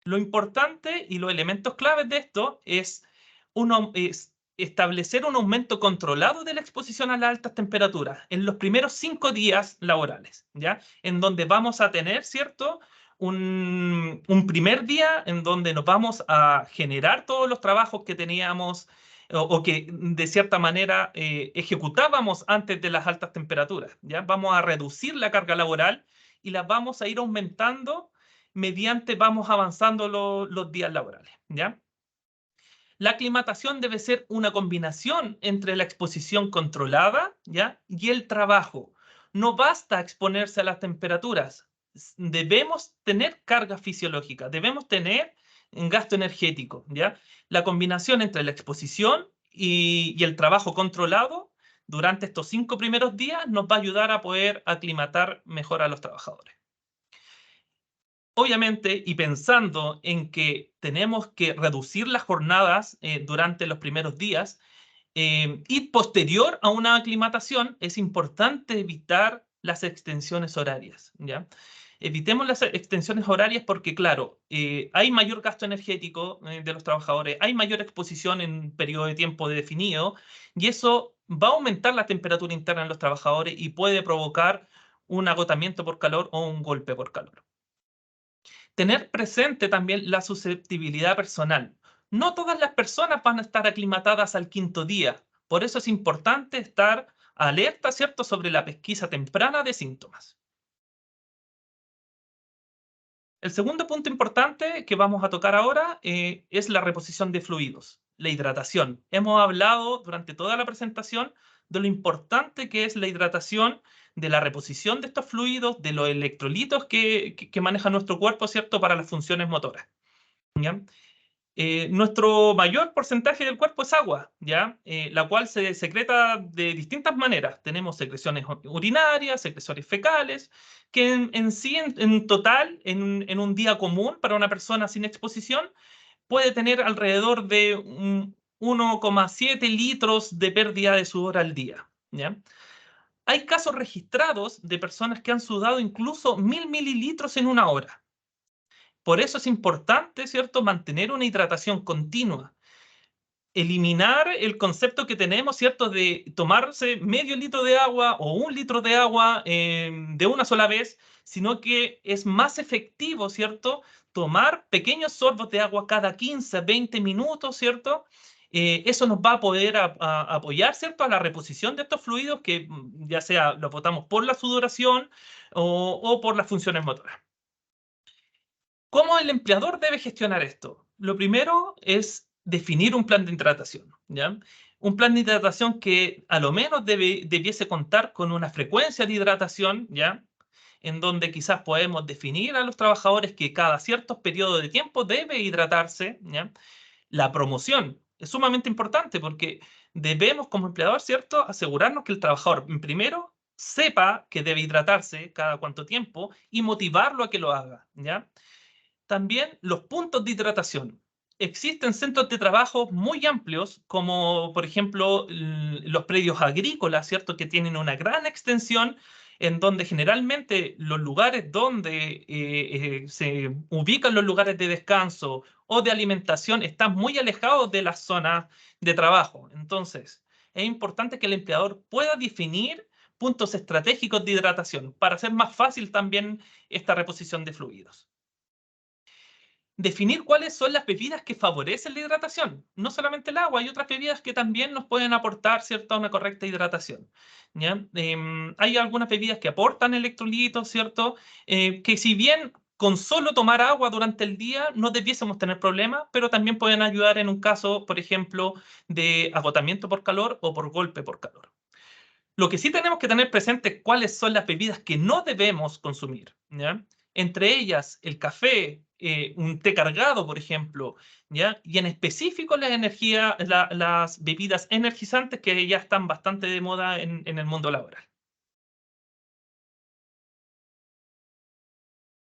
Lo importante y los elementos claves de esto es establecer un aumento controlado de la exposición a las altas temperaturas en los primeros 5 días laborales, ¿ya? En donde vamos a tener, ¿cierto? Un primer día en donde nos vamos a generar todos los trabajos que teníamos o que de cierta manera ejecutábamos antes de las altas temperaturas, ¿ya? Vamos a reducir la carga laboral y las vamos a ir aumentando mediante vamos avanzando los días laborales, ¿ya? La aclimatación debe ser una combinación entre la exposición controlada, ¿ya? Y el trabajo. No basta exponerse a las temperaturas. Debemos tener carga fisiológica, debemos tener un gasto energético, ¿ya? La combinación entre la exposición y el trabajo controlado durante estos 5 primeros días nos va a ayudar a poder aclimatar mejor a los trabajadores. Obviamente, y pensando en que tenemos que reducir las jornadas durante los primeros días y posterior a una aclimatación, es importante evitar las extensiones horarias, ¿ya? Evitemos las extensiones horarias porque, claro, hay mayor gasto energético de los trabajadores, hay mayor exposición en un periodo de tiempo definido y eso va a aumentar la temperatura interna en los trabajadores y puede provocar un agotamiento por calor o un golpe por calor. Tener presente también la susceptibilidad personal. No todas las personas van a estar aclimatadas al 5.º día. Por eso es importante estar alerta, ¿cierto?, sobre la pesquisa temprana de síntomas. El segundo punto importante que vamos a tocar ahora es la reposición de fluidos, la hidratación. Hemos hablado durante toda la presentación de lo importante que es la hidratación, de la reposición de estos fluidos, de los electrolitos que maneja nuestro cuerpo, ¿cierto?, para las funciones motoras, ¿ya? Nuestro mayor porcentaje del cuerpo es agua, ¿ya? La cual se secreta de distintas maneras. Tenemos secreciones urinarias, secreciones fecales, que en sí, en total, en un día común para una persona sin exposición, puede tener alrededor de 1,7 litros de pérdida de sudor al día, ¿ya? Hay casos registrados de personas que han sudado incluso 1.000 mililitros en una hora. Por eso es importante, ¿cierto?, mantener una hidratación continua. Eliminar el concepto que tenemos, ¿cierto?, de tomarse medio litro de agua o 1 litro de agua de una sola vez, sino que es más efectivo, ¿cierto?, tomar pequeños sorbos de agua cada 15, 20 minutos, ¿cierto? Eso nos va a poder apoyar, ¿cierto?, a la reposición de estos fluidos que ya sea los botamos por la sudoración o por las funciones motoras. ¿Cómo el empleador debe gestionar esto? Lo primero es definir un plan de hidratación, ¿ya? Un plan de hidratación que a lo menos debiese contar con una frecuencia de hidratación, ¿ya? En donde quizás podemos definir a los trabajadores que cada ciertos periodos de tiempo debe hidratarse, ¿ya? La promoción es sumamente importante porque debemos como empleador, ¿cierto?, asegurarnos que el trabajador, primero, sepa que debe hidratarse cada cuánto tiempo y motivarlo a que lo haga, ¿ya? También los puntos de hidratación. Existen centros de trabajo muy amplios, como por ejemplo los predios agrícolas, ¿cierto? Que tienen una gran extensión, en donde generalmente los lugares donde se ubican los lugares de descanso o de alimentación están muy alejados de las zonas de trabajo. Entonces, es importante que el empleador pueda definir puntos estratégicos de hidratación para hacer más fácil también esta reposición de fluidos. Definir cuáles son las bebidas que favorecen la hidratación. No solamente el agua, hay otras bebidas que también nos pueden aportar, ¿cierto?, una correcta hidratación, ¿ya? Hay algunas bebidas que aportan electrolitos, ¿cierto? Que si bien con solo tomar agua durante el día no debiésemos tener problemas, pero también pueden ayudar en un caso, por ejemplo, de agotamiento por calor o por golpe por calor. Lo que sí tenemos que tener presente es cuáles son las bebidas que no debemos consumir, ¿ya? Entre ellas el café, un té cargado, por ejemplo, ¿ya? Y en específico las bebidas energizantes que ya están bastante de moda en el mundo laboral.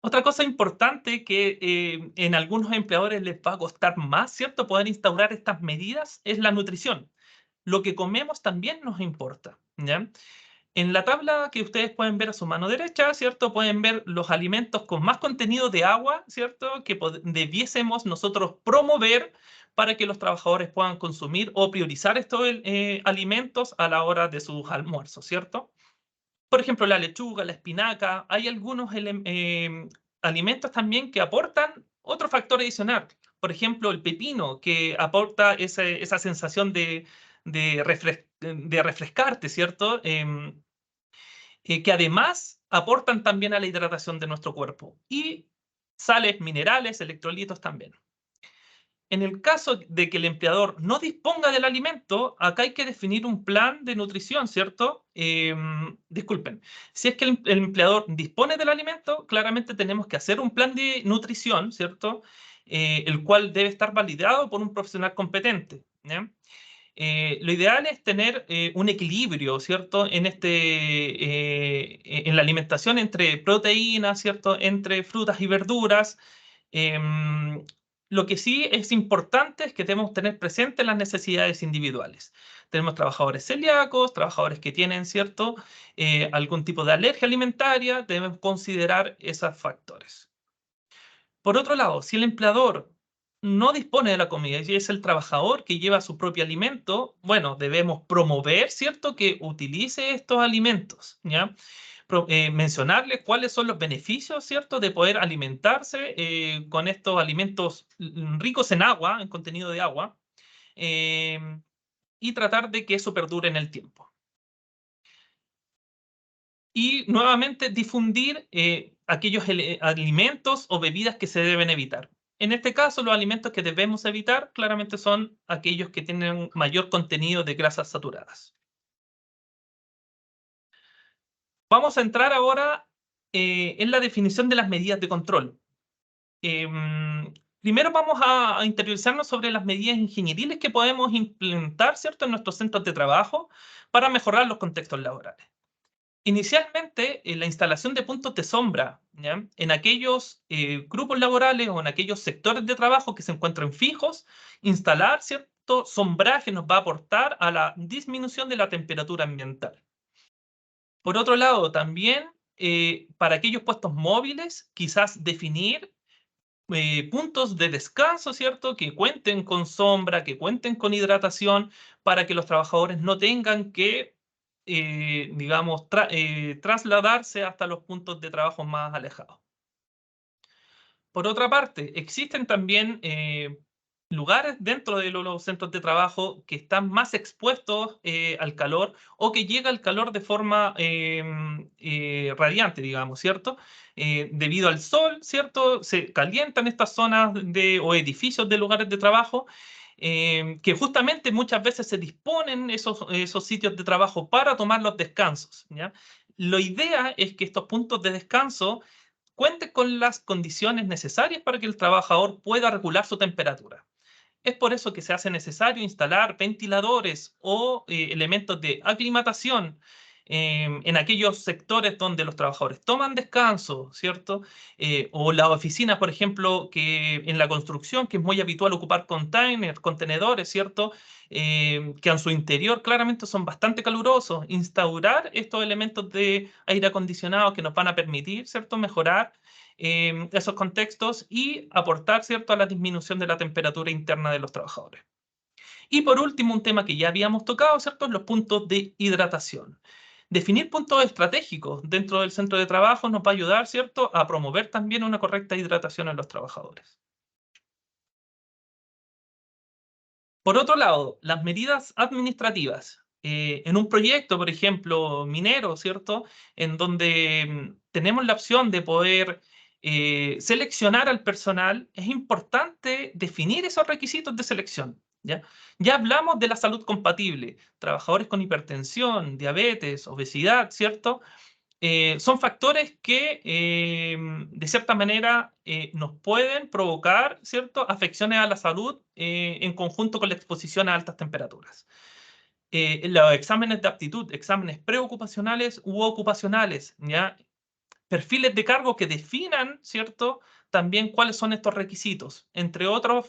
Otra cosa importante que en algunos empleadores les va a costar más, ¿cierto?, poder instaurar estas medidas es la nutrición. Lo que comemos también nos importa, ¿ya? En la tabla que ustedes pueden ver a su mano derecha, ¿cierto? Pueden ver los alimentos con más contenido de agua, ¿cierto? Que debiésemos nosotros promover para que los trabajadores puedan consumir o priorizar estos alimentos a la hora de sus almuerzos, ¿cierto? Por ejemplo, la lechuga, la espinaca, hay algunos alimentos también que aportan otro factor adicional. Por ejemplo, el pepino, que aporta esa sensación de refrescarte, ¿cierto? Que además aportan también a la hidratación de nuestro cuerpo. Y sales, minerales, electrolitos también. En el caso de que el empleador no disponga del alimento, acá hay que definir un plan de nutrición, ¿cierto? Disculpen, si es que el empleador dispone del alimento, claramente tenemos que hacer un plan de nutrición, ¿cierto? El cual debe estar validado por un profesional competente, ¿ya? Lo ideal es tener un equilibrio, ¿cierto?, en la alimentación entre proteínas, ¿cierto?, entre frutas y verduras. Lo que sí es importante es que debemos tener presentes las necesidades individuales. Tenemos trabajadores celíacos, trabajadores que tienen, ¿cierto?, algún tipo de alergia alimentaria, debemos considerar esos factores. Por otro lado, si el empleador no dispone de la comida y es el trabajador que lleva su propio alimento, bueno, debemos promover, ¿cierto?, que utilice estos alimentos, ¿ya? Mencionarle cuáles son los beneficios, ¿cierto?, de poder alimentarse con estos alimentos ricos en agua, en contenido de agua, y tratar de que eso perdure en el tiempo. Y nuevamente difundir aquellos alimentos o bebidas que se deben evitar. En este caso, los alimentos que debemos evitar claramente son aquellos que tienen mayor contenido de grasas saturadas. Vamos a entrar ahora en la definición de las medidas de control. Primero vamos a interiorizarnos sobre las medidas ingenieriles que podemos implementar, ¿cierto?, en nuestros centros de trabajo para mejorar los contextos laborales. Inicialmente, la instalación de puntos de sombra, ¿ya?, en aquellos grupos laborales o en aquellos sectores de trabajo que se encuentran fijos, instalar cierto sombraje nos va a aportar a la disminución de la temperatura ambiental. Por otro lado, también para aquellos puestos móviles, quizás definir puntos de descanso, ¿cierto?, que cuenten con sombra, que cuenten con hidratación, para que los trabajadores no tengan que digamos, trasladarse hasta los puntos de trabajo más alejados. Por otra parte, existen también lugares dentro de los centros de trabajo que están más expuestos al calor o que llega el calor de forma radiante, digamos, ¿cierto? Debido al sol, ¿cierto? Se calientan estas zonas o edificios de lugares de trabajo que justamente muchas veces se disponen esos sitios de trabajo para tomar los descansos, ¿ya? La idea es que estos puntos de descanso cuenten con las condiciones necesarias para que el trabajador pueda regular su temperatura. Es por eso que se hace necesario instalar ventiladores o elementos de aclimatación en aquellos sectores donde los trabajadores toman descanso, ¿cierto? O las oficinas, por ejemplo, que en la construcción, que es muy habitual ocupar containers, contenedores, ¿cierto? Que en su interior claramente son bastante calurosos. Instaurar estos elementos de aire acondicionado que nos van a permitir, ¿cierto? Mejorar esos contextos y aportar, ¿cierto?, a la disminución de la temperatura interna de los trabajadores. Y por último, un tema que ya habíamos tocado, ¿cierto?, los puntos de hidratación. Definir puntos estratégicos dentro del centro de trabajo nos va a ayudar, ¿cierto?, a promover también una correcta hidratación en los trabajadores. Por otro lado, las medidas administrativas. En un proyecto, por ejemplo, minero, ¿cierto?, en donde tenemos la opción de poder seleccionar al personal, es importante definir esos requisitos de selección. Ya hablamos de la salud compatible, trabajadores con hipertensión, diabetes, obesidad, ¿cierto? Son factores que, de cierta manera, nos pueden provocar, ¿cierto?, afecciones a la salud en conjunto con la exposición a altas temperaturas. Los exámenes de aptitud, exámenes preocupacionales u ocupacionales, ¿ya? Perfiles de cargo que definan, ¿cierto?, también cuáles son estos requisitos, entre otros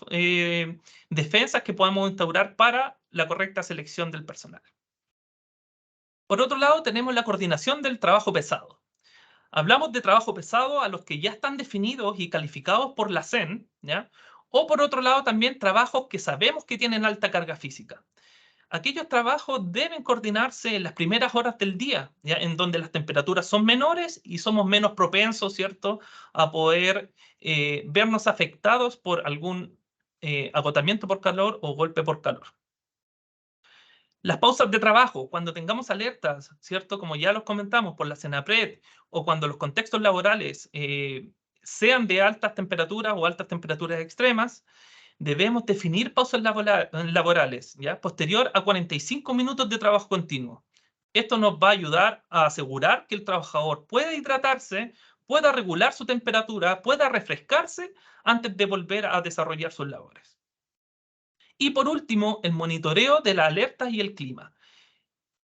defensas que podemos instaurar para la correcta selección del personal. Por otro lado, tenemos la coordinación del trabajo pesado. Hablamos de trabajo pesado a los que ya están definidos y calificados por la CEN, ¿ya? O por otro lado también trabajos que sabemos que tienen alta carga física. Aquellos trabajos deben coordinarse en las primeras horas del día, ¿ya?, en donde las temperaturas son menores y somos menos propensos, ¿cierto?, a poder vernos afectados por algún agotamiento por calor o golpe por calor. Las pausas de trabajo, cuando tengamos alertas, ¿cierto?, como ya los comentamos, por la CENAPRED, o cuando los contextos laborales sean de altas temperaturas o altas temperaturas extremas, debemos definir pausas laborales, ¿ya?, posterior a 45 minutos de trabajo continuo. Esto nos va a ayudar a asegurar que el trabajador pueda hidratarse, pueda regular su temperatura, pueda refrescarse antes de volver a desarrollar sus labores. Y por último, el monitoreo de las alertas y el clima.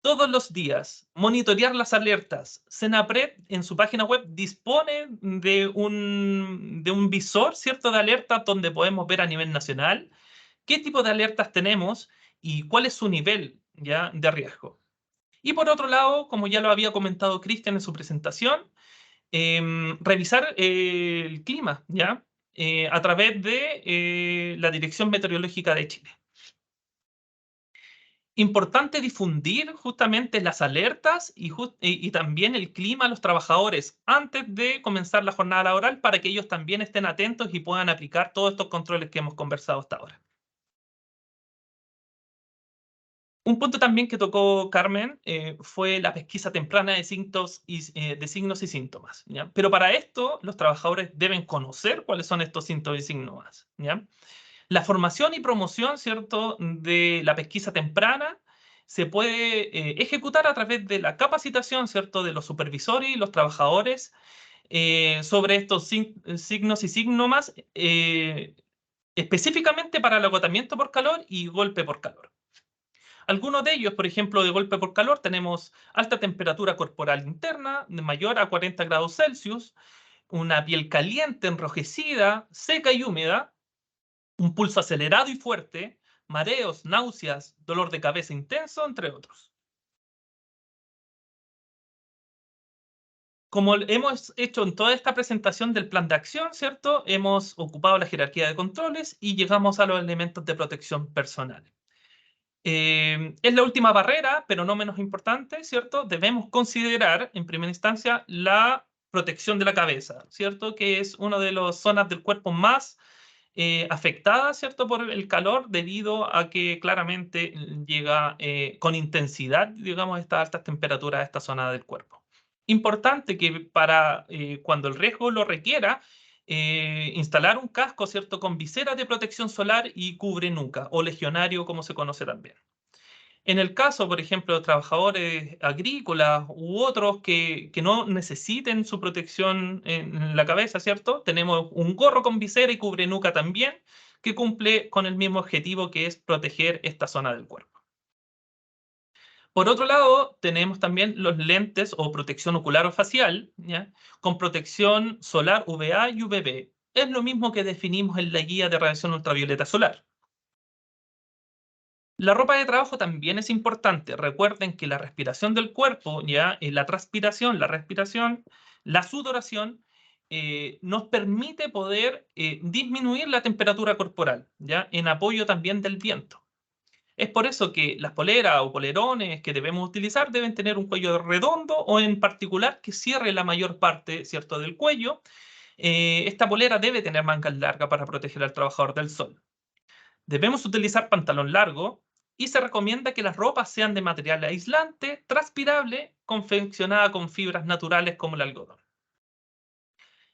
Todos los días, monitorear las alertas. CENAPRED en su página web dispone de un visor, ¿cierto?, de alertas donde podemos ver a nivel nacional qué tipo de alertas tenemos y cuál es su nivel, ¿ya?, de riesgo. Y por otro lado, como ya lo había comentado Cristian en su presentación, revisar el clima, ¿ya?, a través de la Dirección Meteorológica de Chile. Importante difundir justamente las alertas y también el clima a los trabajadores antes de comenzar la jornada laboral para que ellos también estén atentos y puedan aplicar todos estos controles que hemos conversado hasta ahora. Un punto también que tocó Carmen fue la pesquisa temprana de signos y síntomas, ¿ya? Pero para esto los trabajadores deben conocer cuáles son estos síntomas y síntomas, ¿ya? La formación y promoción, ¿cierto?, de la pesquisa temprana se puede ejecutar a través de la capacitación, ¿cierto?, de los supervisores y los trabajadores sobre estos signos y síntomas específicamente para el agotamiento por calor y golpe por calor. Algunos de ellos, por ejemplo, de golpe por calor, tenemos alta temperatura corporal interna, mayor a 40 grados Celsius, una piel caliente, enrojecida, seca y húmeda, un pulso acelerado y fuerte, mareos, náuseas, dolor de cabeza intenso, entre otros. Como hemos hecho en toda esta presentación del plan de acción, ¿cierto?, hemos ocupado la jerarquía de controles y llegamos a los elementos de protección personal. Es la última barrera, pero no menos importante, ¿cierto? Debemos considerar, en primera instancia, la protección de la cabeza, ¿cierto?, que es una de las zonas del cuerpo más afectada, ¿cierto?, por el calor, debido a que claramente llega con intensidad, digamos, estas altas temperaturas a esta zona del cuerpo. Importante que para cuando el riesgo lo requiera, instalar un casco, ¿cierto?, con visera de protección solar y cubre nuca, o legionario, como se conoce también. En el caso, por ejemplo, de trabajadores agrícolas u otros que no necesiten su protección en la cabeza, ¿cierto?, tenemos un gorro con visera y cubre nuca también, que cumple con el mismo objetivo, que es proteger esta zona del cuerpo. Por otro lado, tenemos también los lentes o protección ocular o facial, ¿ya? Con protección solar UVA y UVB. Es lo mismo que definimos en la guía de radiación ultravioleta solar. La ropa de trabajo también es importante. Recuerden que la respiración del cuerpo, ¿ya? La transpiración, la respiración, la sudoración, nos permite poder disminuir la temperatura corporal, ¿ya? En apoyo también del viento. Es por eso que las poleras o polerones que debemos utilizar deben tener un cuello redondo o en particular que cierre la mayor parte, ¿cierto?, del cuello. Esta polera debe tener mangas largas para proteger al trabajador del sol. Debemos utilizar pantalón largo y se recomienda que las ropas sean de material aislante, transpirable, confeccionada con fibras naturales como el algodón.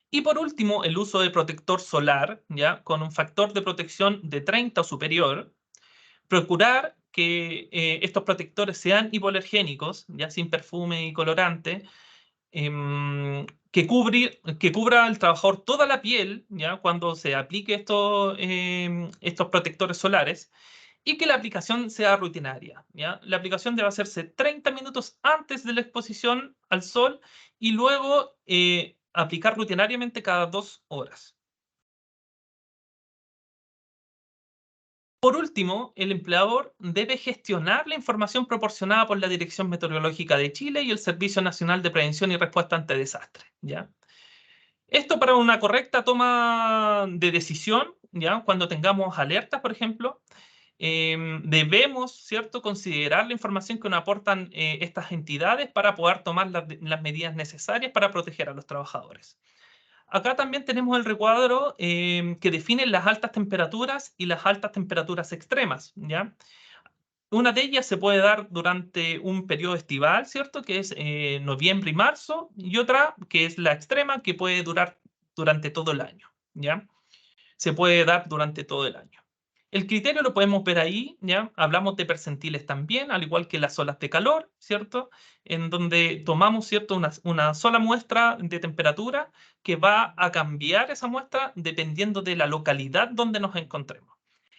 Y por último, el uso de protector solar, ¿ya? Con un factor de protección de 30 o superior. Procurar que estos protectores sean hipoalergénicos, ya sin perfume y colorante, que cubra al trabajador toda la piel, ya cuando se aplique estos protectores solares, y que la aplicación sea rutinaria, ¿ya? La aplicación debe hacerse 30 minutos antes de la exposición al sol y luego aplicar rutinariamente cada 2 horas. Por último, el empleador debe gestionar la información proporcionada por la Dirección Meteorológica de Chile y el Servicio Nacional de Prevención y Respuesta ante Desastres, ¿ya? Esto para una correcta toma de decisión, ¿ya? Cuando tengamos alertas, por ejemplo, debemos, ¿cierto?, considerar la información que nos aportan estas entidades para poder tomar las medidas necesarias para proteger a los trabajadores. Acá también tenemos el recuadro que define las altas temperaturas y las altas temperaturas extremas, ¿ya? Una de ellas se puede dar durante un periodo estival, ¿cierto? Que es noviembre y marzo, y otra que es la extrema, que puede durar durante todo el año, ¿ya? Se puede dar durante todo el año. El criterio lo podemos ver ahí, ¿ya? Hablamos de percentiles también, al igual que las olas de calor, ¿cierto? En donde tomamos, ¿cierto?, una sola muestra de temperatura que va a cambiar esa muestra dependiendo de la localidad donde nos encontremos.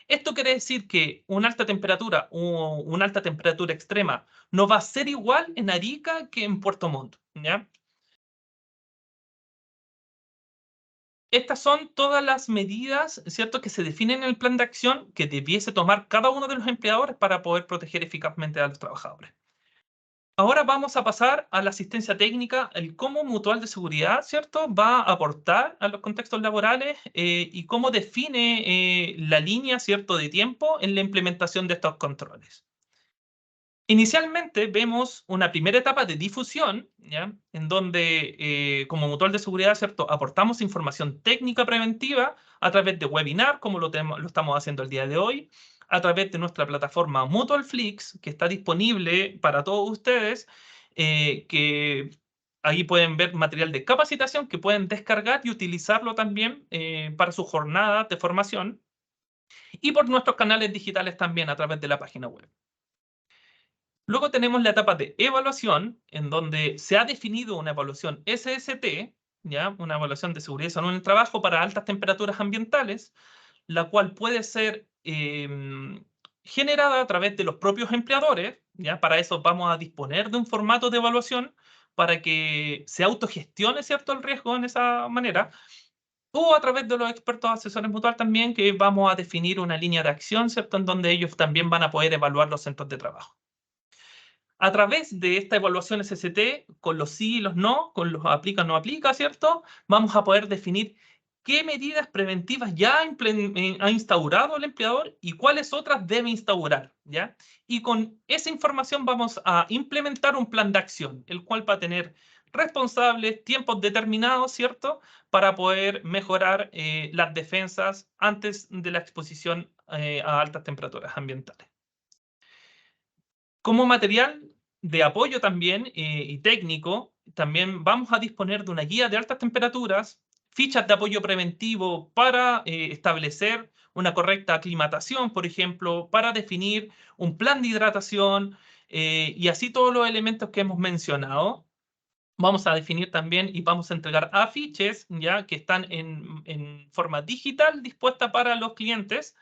Esto quiere decir que una alta temperatura o una alta temperatura extrema no va a ser igual en Arica que en Puerto Montt, ¿ya? Estas son todas las medidas, ¿cierto?, que se definen en el plan de acción que debiese tomar cada uno de los empleadores para poder proteger eficazmente a los trabajadores. Ahora vamos a pasar a la asistencia técnica, el cómo Mutual de Seguridad, ¿cierto?, va a aportar a los contextos laborales y cómo define la línea, ¿cierto?, de tiempo en la implementación de estos controles. Inicialmente vemos una primera etapa de difusión, ¿ya?, en donde como Mutual de Seguridad, ¿cierto?, aportamos información técnica preventiva a través de webinar, como lo estamos haciendo el día de hoy, a través de nuestra plataforma MutualFlix, que está disponible para todos ustedes, que ahí pueden ver material de capacitación que pueden descargar y utilizarlo también para sus jornadas de formación, y por nuestros canales digitales también a través de la página web. Luego tenemos la etapa de evaluación, en donde se ha definido una evaluación SST, ¿ya? Una evaluación de seguridad y salud en el trabajo para altas temperaturas ambientales, la cual puede ser generada a través de los propios empleadores, ¿ya? Para eso vamos a disponer de un formato de evaluación para que se autogestione, ¿cierto?, el riesgo en esa manera, o a través de los expertos asesores mutual también, que vamos a definir una línea de acción, ¿cierto?, en donde ellos también van a poder evaluar los centros de trabajo. A través de esta evaluación SST, con los sí y los no, con los aplica o no aplica, ¿cierto?, vamos a poder definir qué medidas preventivas ya ha instaurado el empleador y cuáles otras debe instaurar, ¿ya? Y con esa información vamos a implementar un plan de acción, el cual va a tener responsables, tiempos determinados, ¿cierto?, para poder mejorar las defensas antes de la exposición a altas temperaturas ambientales. Como material de apoyo también y técnico, también vamos a disponer de una guía de altas temperaturas, fichas de apoyo preventivo para establecer una correcta aclimatación, por ejemplo, para definir un plan de hidratación y así todos los elementos que hemos mencionado. Vamos a definir también y vamos a entregar afiches, ya que están en forma digital dispuesta para los clientes.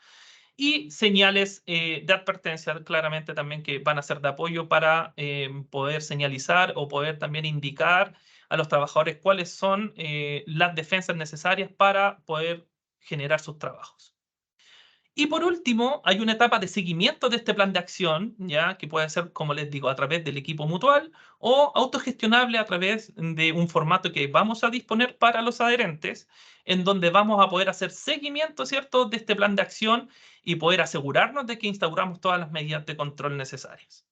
y señales de advertencia claramente también que van a ser de apoyo para poder señalizar o poder también indicar a los trabajadores cuáles son las defensas necesarias para poder generar sus trabajos. Y por último, hay una etapa de seguimiento de este plan de acción, ¿ya? Que puede ser, como les digo, a través del equipo mutual o autogestionable a través de un formato que vamos a disponer para los adherentes, en donde vamos a poder hacer seguimiento, ¿cierto?, de este plan de acción y poder asegurarnos de que instauramos todas las medidas de control necesarias.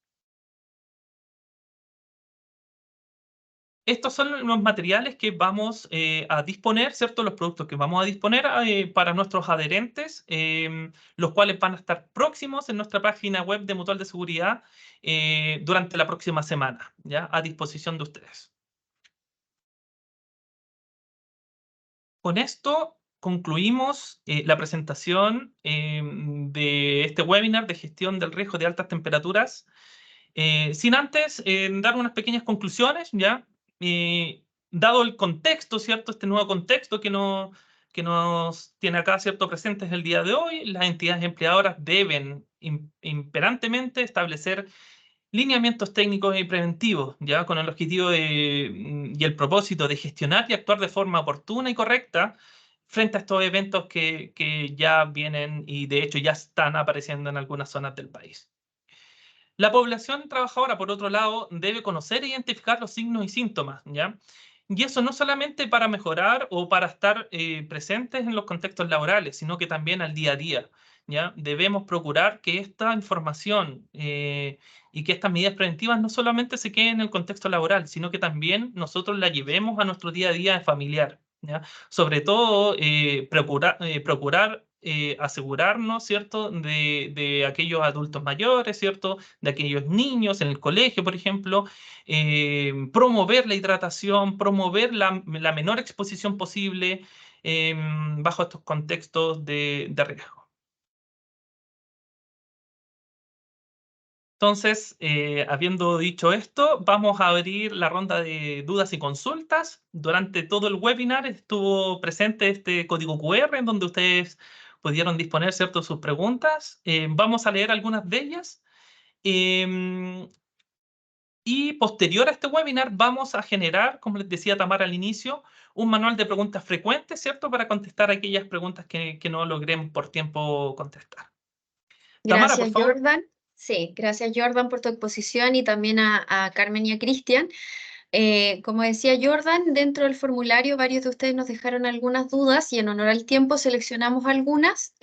Estos son los materiales que vamos a disponer, ¿cierto? Los productos que vamos a disponer para nuestros adherentes, los cuales van a estar próximos en nuestra página web de Mutual de Seguridad durante la próxima semana, ¿ya? A disposición de ustedes. Con esto concluimos la presentación de este webinar de gestión del riesgo de altas temperaturas. Sin antes dar unas pequeñas conclusiones, ¿ya? Dado el contexto, ¿cierto? Este nuevo contexto que nos tiene acá, ¿cierto?, presentes el día de hoy, las entidades empleadoras deben imperantemente establecer lineamientos técnicos y preventivos, ¿ya? Con el objetivo y el propósito de gestionar y actuar de forma oportuna y correcta frente a estos eventos que ya vienen y de hecho ya están apareciendo en algunas zonas del país. La población trabajadora, por otro lado, debe conocer e identificar los signos y síntomas, ¿ya? Y eso no solamente para mejorar o para estar presentes en los contextos laborales, sino que también al día a día, ¿ya? Debemos procurar que esta información y que estas medidas preventivas no solamente se queden en el contexto laboral, sino que también nosotros la llevemos a nuestro día a día familiar, ¿ya? Sobre todo, procurar asegurarnos, ¿cierto?, de aquellos adultos mayores, ¿cierto?, de aquellos niños en el colegio, por ejemplo, promover la hidratación, promover la menor exposición posible bajo estos contextos de riesgo. Entonces, habiendo dicho esto, vamos a abrir la ronda de dudas y consultas. Durante todo el webinar estuvo presente este código QR en donde ustedes pudieron disponer, ¿cierto?, sus preguntas. Vamos a leer algunas de ellas. Y posterior a este webinar vamos a generar, como les decía Tamara al inicio, un manual de preguntas frecuentes, ¿cierto?, para contestar aquellas preguntas que no logremos por tiempo contestar. Tamara, por Gracias, favor. Jordan. Sí, gracias, Jordan, por tu exposición y también a Carmen y a Cristian. Como decía Jordan, dentro del formulario varios de ustedes nos dejaron algunas dudas y en honor al tiempo seleccionamos algunas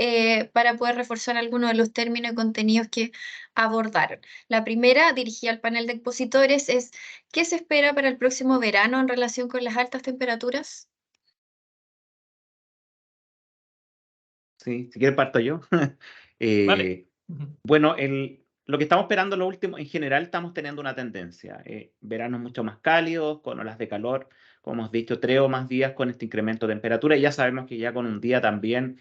para poder reforzar algunos de los términos y contenidos que abordaron. La primera, dirigida al panel de expositores, es ¿qué se espera para el próximo verano en relación con las altas temperaturas? Sí, si quieres parto yo. Vale. Bueno, lo que estamos esperando lo último, en general estamos teniendo una tendencia. Veranos mucho más cálidos, con olas de calor, como hemos dicho, 3 o más días con este incremento de temperatura. Y ya sabemos que ya con un día también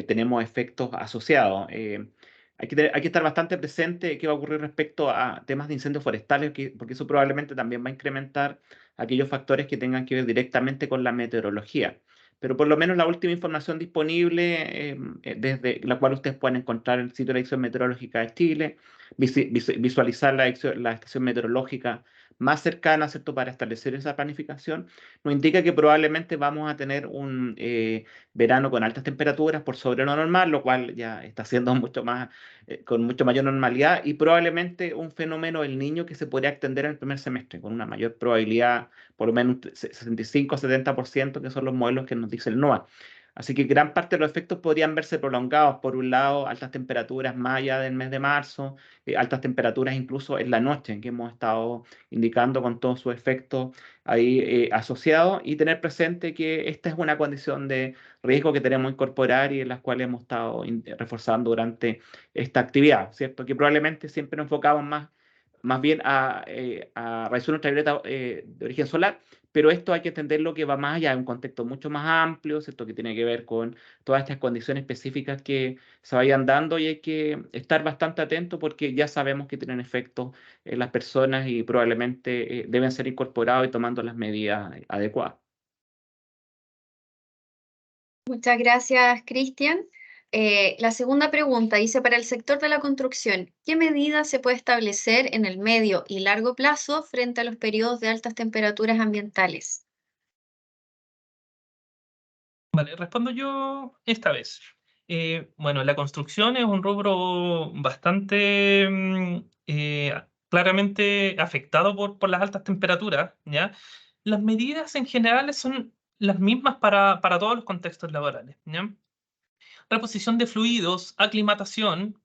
tenemos efectos asociados. Hay que estar bastante presente qué va a ocurrir respecto a temas de incendios forestales, porque eso probablemente también va a incrementar aquellos factores que tengan que ver directamente con la meteorología. Pero por lo menos la última información disponible, desde la cual ustedes pueden encontrar en el sitio de la Dirección Meteorológica de Chile, visualizar la estación meteorológica más cercana, ¿cierto?, para establecer esa planificación, nos indica que probablemente vamos a tener un verano con altas temperaturas por sobre lo normal, lo cual ya está siendo mucho más, con mucho mayor normalidad, y probablemente un fenómeno del Niño que se podría extender en el primer semestre, con una mayor probabilidad, por lo menos un 65-70%, que son los modelos que nos dice el NOAA. Así que gran parte de los efectos podrían verse prolongados. Por un lado, altas temperaturas más allá del mes de marzo, altas temperaturas incluso en la noche, en que hemos estado indicando con todos sus efectos ahí asociados, y tener presente que esta es una condición de riesgo que tenemos que incorporar y en las cuales hemos estado reforzando durante esta actividad, ¿cierto? Que probablemente siempre nos enfocamos más bien a radiación ultravioleta de origen solar, pero esto hay que entenderlo que va más allá, en un contexto mucho más amplio, ¿cierto?, que tiene que ver con todas estas condiciones específicas que se vayan dando, y hay que estar bastante atento porque ya sabemos que tienen efectos en las personas y probablemente deben ser incorporados y tomando las medidas adecuadas. Muchas gracias, Cristian. La segunda pregunta dice, para el sector de la construcción, ¿qué medidas se puede establecer en el medio y largo plazo frente a los periodos de altas temperaturas ambientales? Vale, respondo yo esta vez. Bueno, la construcción es un rubro bastante claramente afectado por las altas temperaturas, ¿ya? Las medidas en general son las mismas para todos los contextos laborales, ¿ya? Reposición de fluidos, aclimatación,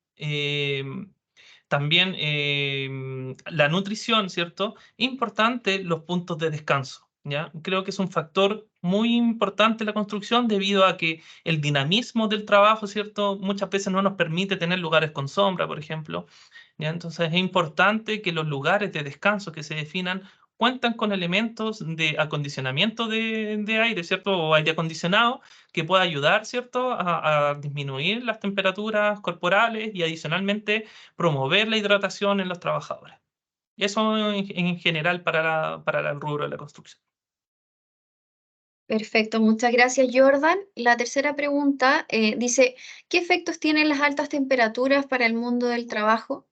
también la nutrición, ¿cierto? Importante los puntos de descanso, ¿ya? Creo que es un factor muy importante en la construcción debido a que el dinamismo del trabajo, ¿cierto? Muchas veces no nos permite tener lugares con sombra, por ejemplo, ¿ya? Entonces es importante que los lugares de descanso que se definan cuentan con elementos de acondicionamiento de aire, ¿cierto? O aire acondicionado que pueda ayudar, ¿cierto? A disminuir las temperaturas corporales y adicionalmente promover la hidratación en los trabajadores. Eso en general para el rubro de la construcción. Perfecto, muchas gracias, Jordan. La tercera pregunta dice, ¿qué efectos tienen las altas temperaturas para el mundo del trabajo?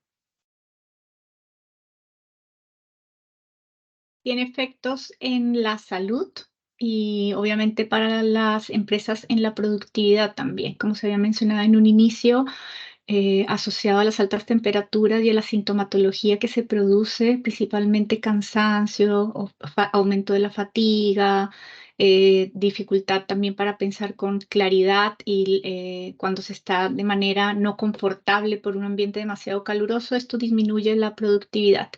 Tiene efectos en la salud y obviamente para las empresas en la productividad también, como se había mencionado en un inicio, asociado a las altas temperaturas y a la sintomatología que se produce, principalmente cansancio, aumento de la fatiga, dificultad también para pensar con claridad y cuando se está de manera no confortable por un ambiente demasiado caluroso, esto disminuye la productividad.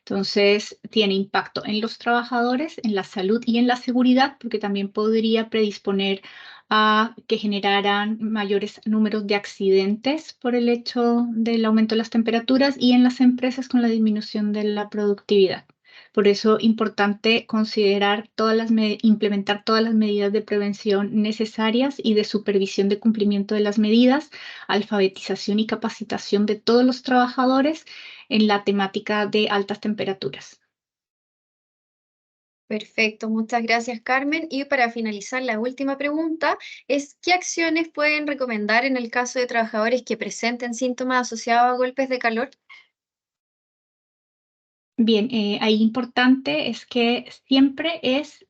Entonces, tiene impacto en los trabajadores, en la salud y en la seguridad, porque también podría predisponer a que generaran mayores números de accidentes por el hecho del aumento de las temperaturas y en las empresas con la disminución de la productividad. Por eso, importante considerar implementar todas las medidas de prevención necesarias y de supervisión de cumplimiento de las medidas, alfabetización y capacitación de todos los trabajadores en la temática de altas temperaturas. Perfecto, muchas gracias, Carmen. Y para finalizar, la última pregunta es, ¿qué acciones pueden recomendar en el caso de trabajadores que presenten síntomas asociados a golpes de calor? Bien, ahí importante es que siempre es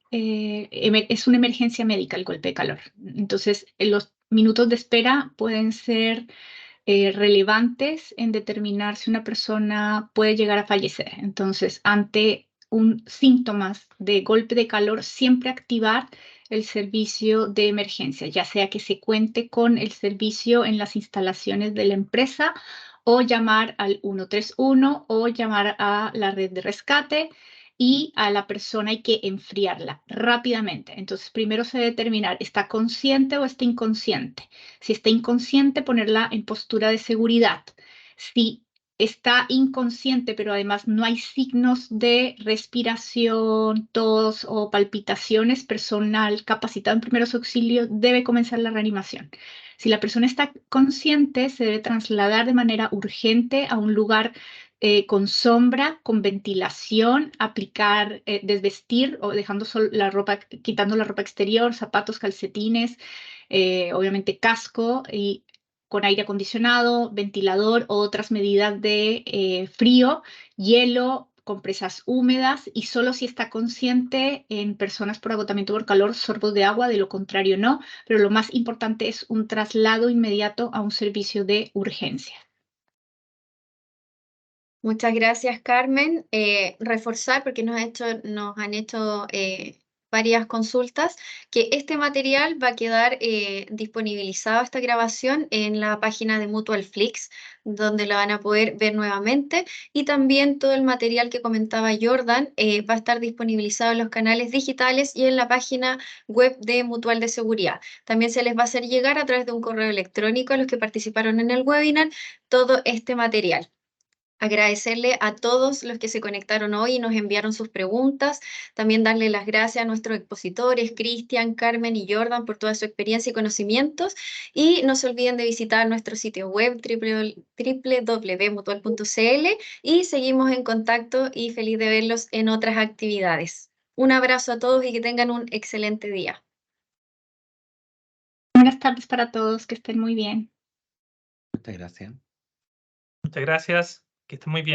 una emergencia médica el golpe de calor. Entonces, los minutos de espera pueden ser relevantes en determinar si una persona puede llegar a fallecer. Entonces, ante síntomas de golpe de calor, siempre activar el servicio de emergencia, ya sea que se cuente con el servicio en las instalaciones de la empresa o llamar al 131 o llamar a la red de rescate y a la persona hay que enfriarla rápidamente. Entonces, primero se debe determinar, ¿está consciente o está inconsciente? Si está inconsciente, ponerla en postura de seguridad. Si está inconsciente, pero además no hay signos de respiración, tos o palpitaciones, personal capacitado en primeros auxilios debe comenzar la reanimación. Si la persona está consciente, se debe trasladar de manera urgente a un lugar con sombra, con ventilación, aplicar, desvestir o dejando la ropa, quitando la ropa exterior, zapatos, calcetines, obviamente casco y con aire acondicionado, ventilador o otras medidas de frío, hielo, compresas húmedas y solo si está consciente en personas por agotamiento por calor, sorbos de agua, de lo contrario no, pero lo más importante es un traslado inmediato a un servicio de urgencia. Muchas gracias, Carmen. Reforzar, porque nos han hecho varias consultas, que este material va a quedar disponibilizado, esta grabación, en la página de Mutual Flix, donde la van a poder ver nuevamente. Y también todo el material que comentaba Jordan va a estar disponibilizado en los canales digitales y en la página web de Mutual de Seguridad. También se les va a hacer llegar a través de un correo electrónico a los que participaron en el webinar todo este material. Agradecerle a todos los que se conectaron hoy y nos enviaron sus preguntas. También darle las gracias a nuestros expositores, Cristian, Carmen y Jordan, por toda su experiencia y conocimientos. Y no se olviden de visitar nuestro sitio web www.mutual.cl y seguimos en contacto y feliz de verlos en otras actividades. Un abrazo a todos y que tengan un excelente día. Buenas tardes para todos, que estén muy bien. Muchas gracias. Muchas gracias. Que estén muy bien.